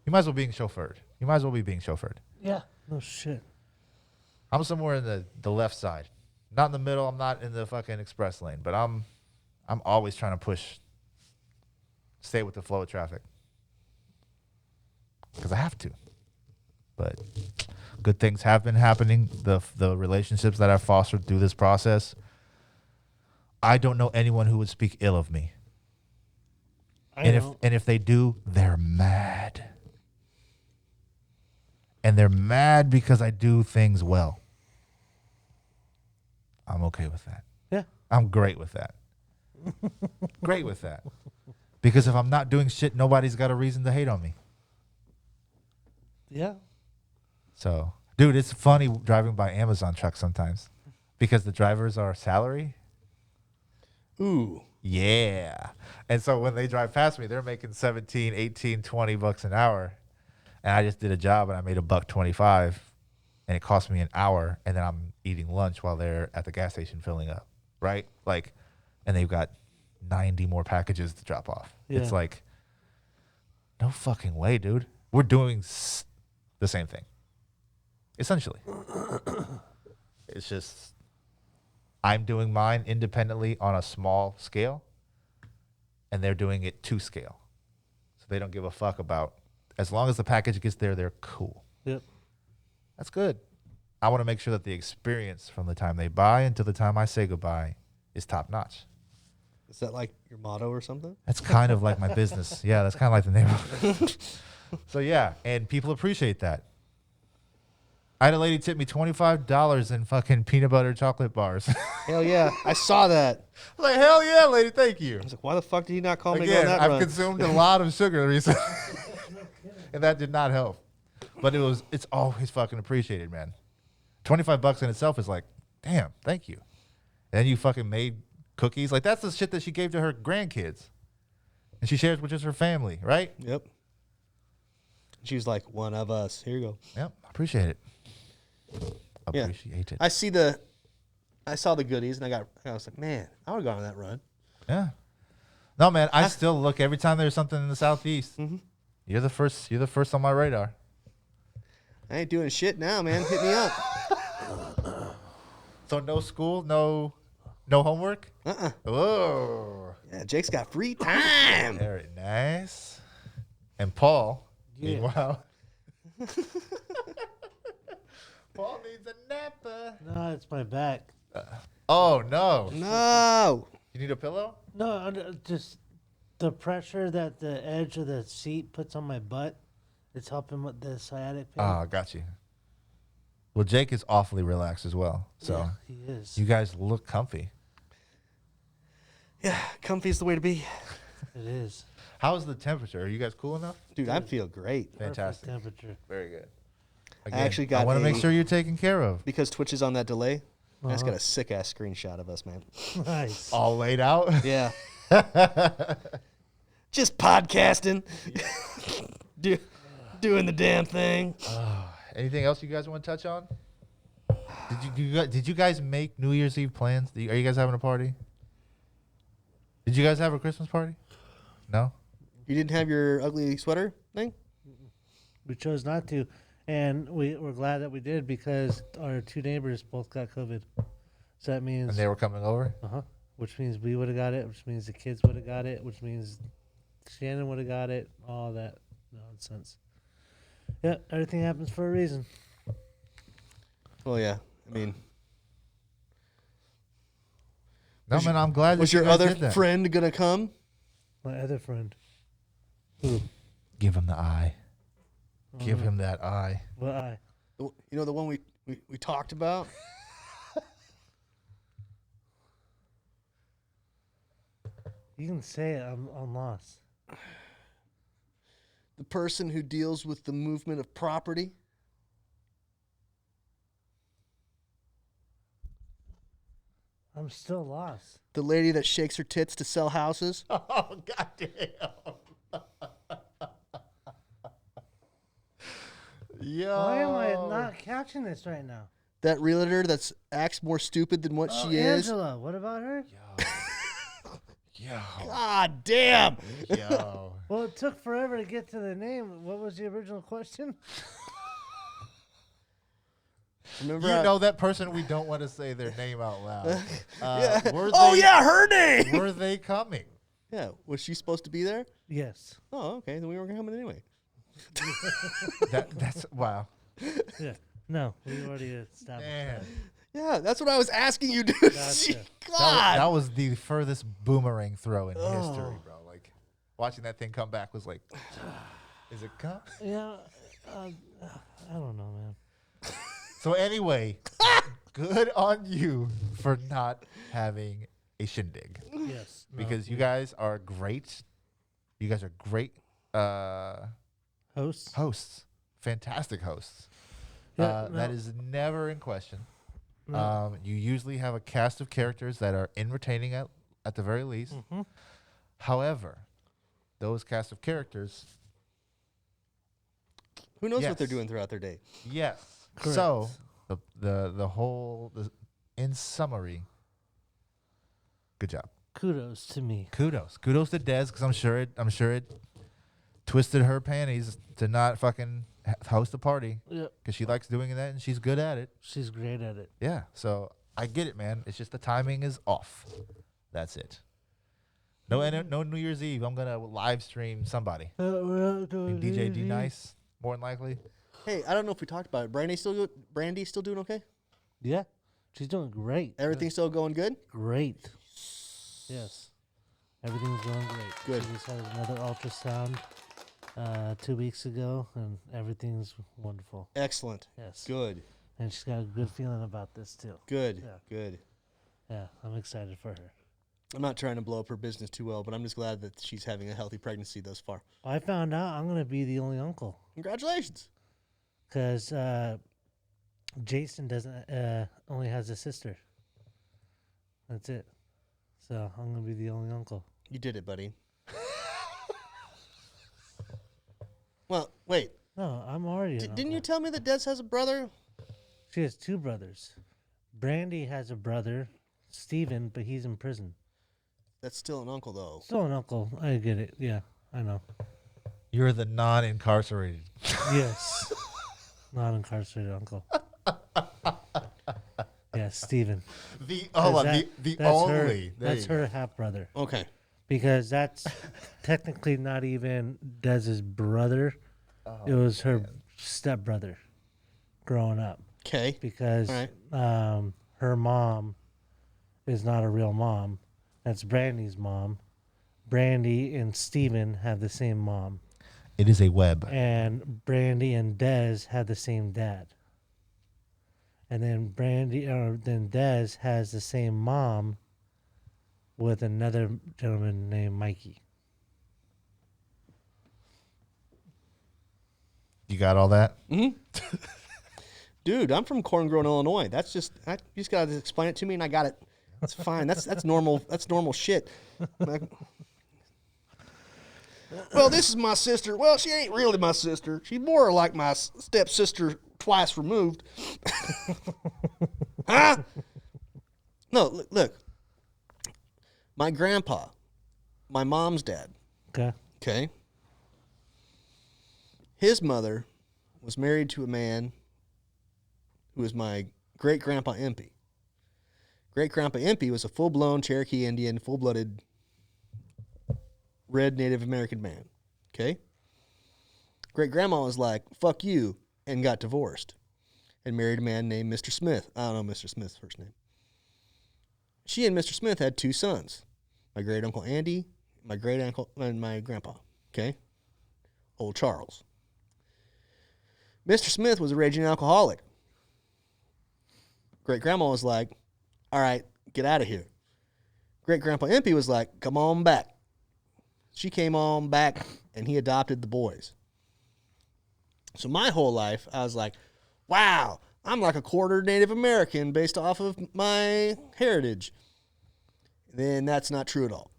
You might as well be being chauffeured. You might as well be being chauffeured. Yeah. No shit. I'm somewhere in the left side. Not in the middle. I'm not in the fucking express lane. But I'm always trying to stay with the flow of traffic. Because I have to. But good things have been happening. The relationships that I've fostered through this process. I don't know anyone who would speak ill of me. And if they do, they're mad. And they're mad because I do things well. I'm okay with that. Yeah. I'm great with that. Great with that. Because if I'm not doing shit, nobody's got a reason to hate on me. Yeah. So, dude, it's funny driving by Amazon trucks sometimes because the drivers are salary. Ooh. Yeah. And so when they drive past me, they're making 17, 18, 20 bucks an hour. And I just did a job and I made $1.25 and it cost me an hour. And then I'm eating lunch while they're at the gas station filling up. Right? Like, and they've got 90 more packages to drop off. Yeah. It's like, No fucking way, dude. We're doing the same thing. Essentially. It's just I'm doing mine independently on a small scale, and they're doing it to scale. So they don't give a fuck about, as long as the package gets there, they're cool. Yep. That's good. I want to make sure that the experience from the time they buy until the time I say goodbye is top notch. Is that like your motto or something? That's kind of like my business. Yeah, that's kind of like the name of it. So yeah, and people appreciate that. I had a lady tip me $25 in fucking peanut butter chocolate bars. Hell yeah. I saw that. Like, hell yeah, lady, thank you. I was like, why the fuck did you not call me Again, on that I've run? consumed a lot of sugar recently, and that did not help. But it's always fucking appreciated, man. $25 in itself is like, damn, thank you. And then you fucking made cookies. Like, that's the shit that she gave to her grandkids. And she shares with just her family, right? Yep. She was like, one of us. Here you go. Yep, appreciate it. Yeah. Appreciate it. I saw the goodies, and I was like, man, I would have gone on that run. Yeah. No, man, I still look every time there's something in the Southeast. Mm-hmm. You're the first on my radar. I ain't doing shit now, man. Hit me up. So no school, no homework? Uh-uh. Oh. Yeah, Jake's got free time. Very nice. And Paul, Yeah. meanwhile. Paul needs a napper. No, it's my back. Oh, no. No. You need a pillow? No, just the pressure that the edge of the seat puts on my butt. It's helping with the sciatic pain. Oh, got you. Well, Jake is awfully relaxed as well. So Yeah, he is. you guys look comfy. Yeah, comfy's the way to be. It is. How's the temperature? Are you guys cool enough? Dude, I feel great. Fantastic. Perfect temperature. Very good. actually got I want to make a- sure you're taken care of. Because Twitch is on that delay, I just Uh-huh. got a sick-ass screenshot of us, man. Nice. All laid out? Yeah. Just podcasting. Doing the damn thing. Anything else you guys want to touch on? Did you guys make New Year's Eve plans? Are you guys having a party? Did you guys have a Christmas party? No? You didn't have your ugly sweater thing? We chose not to, and we're glad that we did because our two neighbors both got COVID. So that means, And they were coming over? which means we would have got it, which means the kids would have got it, which means Shannon would have got it, all that nonsense. Yeah, everything happens for a reason. Well, yeah. I mean, No, man, I'm glad that was you your guys other did that. friend going to come? My other friend. Who? Give him the eye. Oh, Give no. him that eye. Well, I. You know, the one we talked about? You can say it. I'm lost. The person who deals with the movement of property? I'm still lost. The lady that shakes her tits to sell houses? Oh, goddamn. Yo. Why am I not catching this right now? That realtor that acts more stupid than what she is? Angela, what about her? Yo. God damn! Yo. Well, it took forever to get to the name. What was the original question? Remember You I- know that person we don't want to say their name out loud. Yeah. Were Oh, they- yeah, her name! Were they coming? Yeah, was she supposed to be there? Yes. Oh, okay, then we weren't coming anyway. That's wow. Yeah. No, we already established Man. Yeah, that's what I was asking you, dude. Gotcha. God! That was the furthest boomerang throw in Oh. history, bro. Like watching that thing come back was like, is it come? that. Yeah. I don't know, man. So anyway, good on you for not having a shindig Yes. no, because you guys are great. You guys are great hosts. hosts, fantastic hosts. Yeah, That no. is never in question. No. You usually have a cast of characters that are entertaining at the very least. Mm-hmm. However, those cast of characters, Who knows Yes. what they're doing throughout their day? yes. Correct. So in summary, good job. Kudos to me. Kudos to Dez because I'm sure it twisted her panties to not fucking host a party Yeah. because she likes doing that and she's good at it. She's great at it. Yeah, so I get it, man. It's just the timing is off. That's it. No New Year's Eve. I'm gonna live stream somebody. DJ D Nice, more than likely. Hey, I don't know if we talked about it. Brandy still doing okay? Yeah. She's doing great. Everything's still going good? Great. Yes. Everything's going great. Good. She just had another ultrasound 2 weeks ago, and everything's wonderful. Excellent. Yes. Good. And she's got a good feeling about this, too. Good. Yeah. Good. Yeah, I'm excited for her. I'm not trying to blow up her business too well, but I'm just glad that she's having a healthy pregnancy thus far. I found out I'm going to be the only uncle. Congratulations. Because Jason only has a sister. That's it. So I'm going to be the only uncle. You did it, buddy. Well, wait. No, I'm already an Didn't you uncle. tell me that Des has a brother? She has two brothers. Brandy has a brother, Steven, but he's in prison. That's still an uncle, though. Still an uncle. I get it. Yeah, I know. You're the non-incarcerated. Yes. Not incarcerated uncle. Yeah, Steven. The That's only. That's her half brother. Okay. Because that's technically not even Dez's brother. It was her stepbrother growing up. Okay. Because All right. her mom is not a real mom. That's Brandy's mom. Brandy and Steven have the same mom. It is a web. And Brandy and Dez had the same dad. And then then Dez has the same mom with another gentleman named Mikey. You got all that? Mm-hmm. Dude, I'm from Corn Grove, Illinois. That's just you just gotta explain it to me, and I got it. That's fine. That's normal. That's normal shit. Well, this is my sister. Well, she ain't really my sister. She's more like my stepsister twice removed. Huh? No, look. My grandpa, my mom's dad. Okay. Okay. His mother was married to a man who was my great-grandpa Impey. Great-grandpa Impey was a full-blown Cherokee Indian, full-blooded red Native American man. Okay? Great-grandma was like, fuck you, and got divorced and married a man named Mr. Smith. I don't know Mr. Smith's first name. She and Mr. Smith had two sons, my great-uncle Andy, my great-uncle, and my grandpa. Okay? Old Charles. Mr. Smith was a raging alcoholic. Great-grandma was like, all right, get out of here. Great-grandpa Impey was like, come on back. She came on back, and he adopted the boys. So my whole life, I was like, wow, I'm like a quarter Native American based off of my heritage. Then that's not true at all.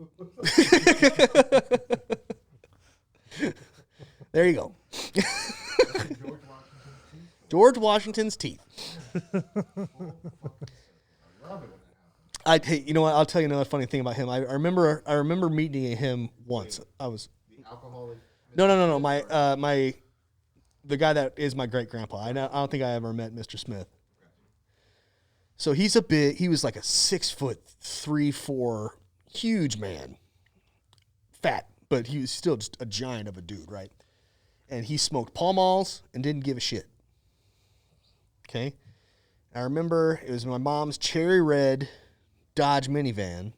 There you go. George Washington's teeth. You know what? I'll tell you another funny thing about him. I remember meeting him once. I was the alcoholic. No. The guy that is my great grandpa. I don't think I ever met Mr. Smith. So he was like a 6'3", huge man, fat, but he was still just a giant of a dude, right? And he smoked Pall Malls and didn't give a shit. Okay, I remember it was my mom's cherry red Dodge minivan.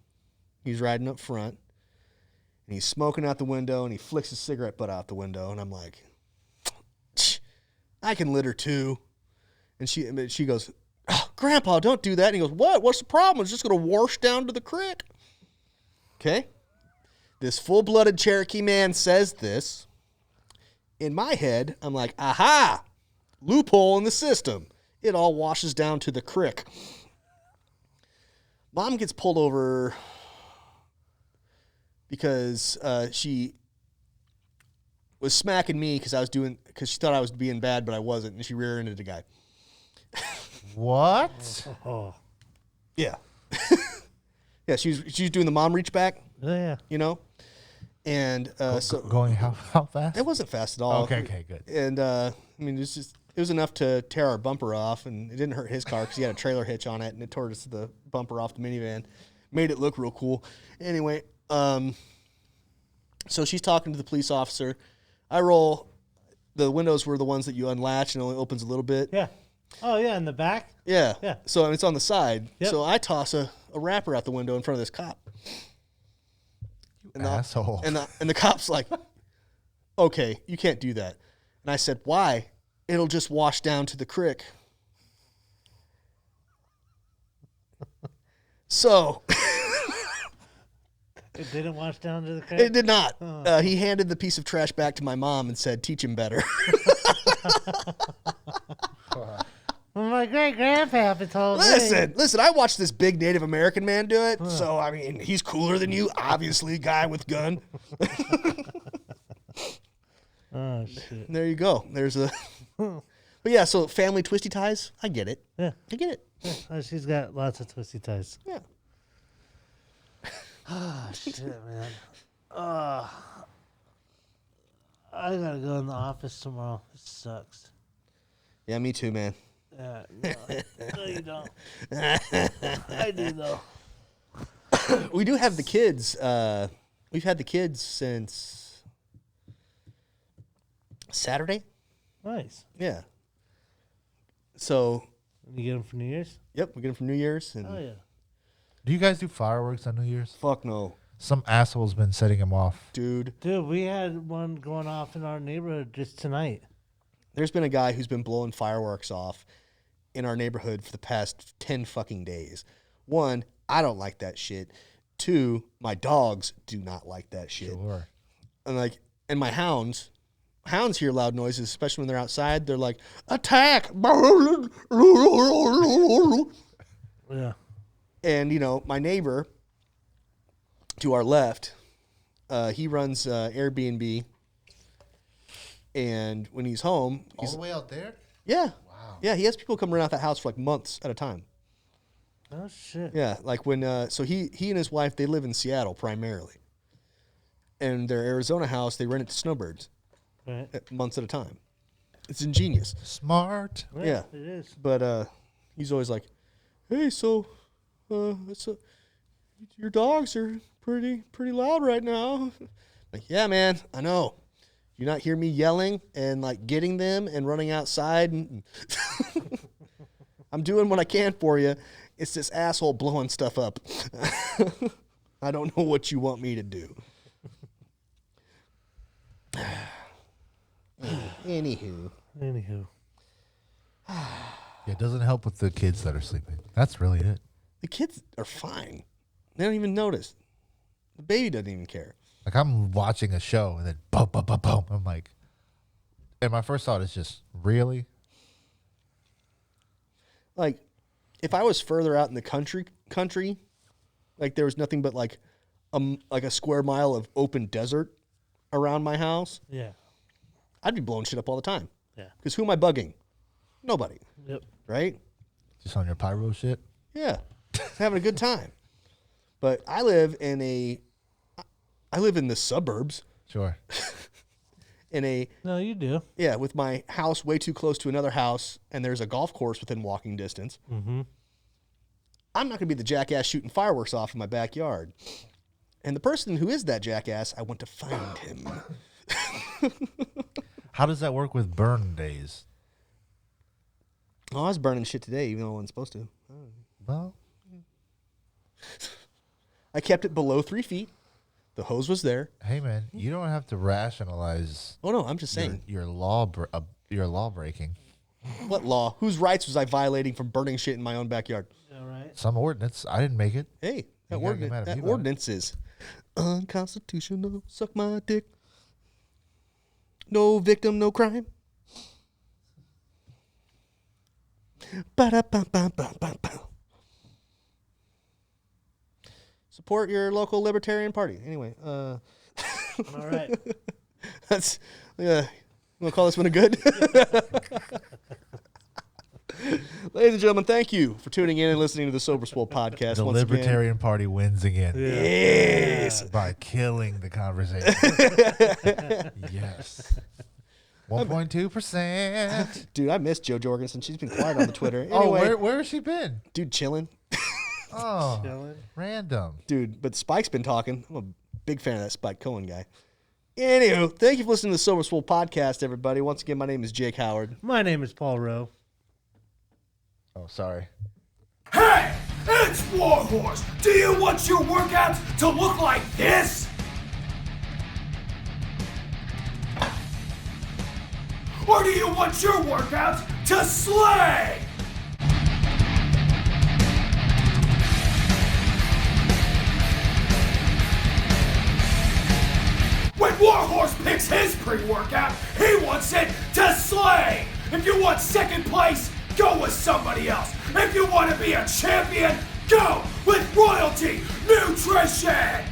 He's riding up front, and he's smoking out the window, and he flicks his cigarette butt out the window, and I'm like, I can litter too. And she goes, oh, Grandpa, don't do that. And he goes, what? What's the problem? It's just going to wash down to the creek. Okay, this full-blooded Cherokee man says this. In my head, I'm like, aha, loophole in the system. It all washes down to the creek. Mom gets pulled over because she was smacking me because she thought I was being bad, but I wasn't, and she rear-ended a guy. What? Oh. Yeah. Yeah, she was doing the mom reach back, Yeah. you know? And so Going how fast? it wasn't fast at all. Okay, good. And I mean, it was enough to tear our bumper off, and it didn't hurt his car because he had a trailer hitch on it, and it tore the bumper off the minivan, made it look real cool. Anyway, so she's talking to the police officer. I roll. The windows were the ones that you unlatch and it only opens a little bit. Yeah. Oh, yeah, in the back? Yeah. Yeah. So it's on the side. Yep. So I toss a wrapper out the window in front of this cop. And Asshole. And the cop's like, okay, you can't do that. And I said, why? It'll just wash down to the creek. So It didn't wash down to the creek? it did not. He handed the piece of trash back to my mom and said, teach him better. Well, my great-grandpa told me. Listen, I watched this big Native American man do it. So, I mean, he's cooler than you, obviously, guy with gun. Oh, shit. There you go. There's a... But yeah, so family twisty ties, I get it. Yeah. I get it. Yeah. Oh, she's got lots of twisty ties. Yeah. Oh, shit, man. I gotta go in the office tomorrow. It sucks. Yeah, me too, man. No, you don't. I do, though. We do have the kids. We've had the kids since Saturday. Nice. Yeah. So, You get them for New Year's? yep, we get them from New Year's. And Oh, yeah. Do you guys do fireworks on New Year's? fuck no, Some asshole's been setting them off. dude. Dude, we had one going off in our neighborhood just tonight. There's been a guy who's been blowing fireworks off in our neighborhood for the past 10 fucking days. One, I don't like that shit. Two, my dogs do not like that shit. Sure. And my hounds hear loud noises, especially when they're outside. They're like, attack. Yeah. And, my neighbor to our left, he runs Airbnb. And when he's home, All the way out there? yeah. Wow. Yeah, he has people come around that house for like months at a time. Oh, shit. Yeah, like when, so he and his wife, they live in Seattle primarily. And their Arizona house, they rent it to snowbirds Right. months at a time. It's ingenious. Smart. Yeah. It is. But he's always like, hey, so your dogs are pretty loud right now. Like, yeah, man, I know. You not hear me yelling and like getting them and running outside and I'm doing what I can for you. It's this asshole blowing stuff up. I don't know what you want me to do. Anywho. Yeah, it doesn't help with the kids that are sleeping. That's really it. The kids are fine. They don't even notice. The baby doesn't even care. Like, I'm watching a show and then boom, boom, boom, boom. I'm like, and my first thought is just, really? Like, if I was further out in the country, like there was nothing but like a square mile of open desert around my house, Yeah. I'd be blowing shit up all the time. Yeah. Because who am I bugging? Nobody, Yep. right? Just on your pyro shit? Yeah, having a good time. But I live in the suburbs. Sure. No, you do. Yeah, with my house way too close to another house, and there's a golf course within walking distance. Mm-hmm. I'm not going to be the jackass shooting fireworks off in my backyard. And the person who is that jackass, I want to find him. How does that work with burn days? Oh, I was burning shit today, even though I wasn't supposed to. Well, I kept it below 3 feet. The hose was there. hey, man, you don't have to rationalize Oh, no, I'm just saying. your law breaking. What law? Whose rights was I violating from burning shit in my own backyard? All right. Some ordinance. I didn't make it. Hey, that, You gotta get mad at me about it. ordinance is unconstitutional. Suck my dick. No victim, no crime. Ba-da-ba-ba-ba-ba-ba. Support your local libertarian party. Anyway, All right. that's you want to call this one a good? Ladies and gentlemen, thank you for tuning in and listening to the Sober Swole podcast. The once Libertarian Party wins again. Yes. By killing the conversation. Yes. 1.2%. Dude, I miss Jo Jorgensen. She's been quiet on the Twitter. Anyway, Oh, where has she been? dude, chilling. Oh, Chilling. random. Dude, but Spike's been talking. I'm a big fan of that Spike Cohen guy. Anywho, thank you for listening to the Sober Swole podcast, everybody. Once again, my name is Jake Howard. My name is Paul Rowe. Oh, sorry. Hey, it's Warhorse. Do you want your workouts to look like this? Or do you want your workouts to slay? When Warhorse picks his pre-workout, he wants it to slay. If you want second place, go with somebody else. If you want to be a champion, go with Royalty Nutrition.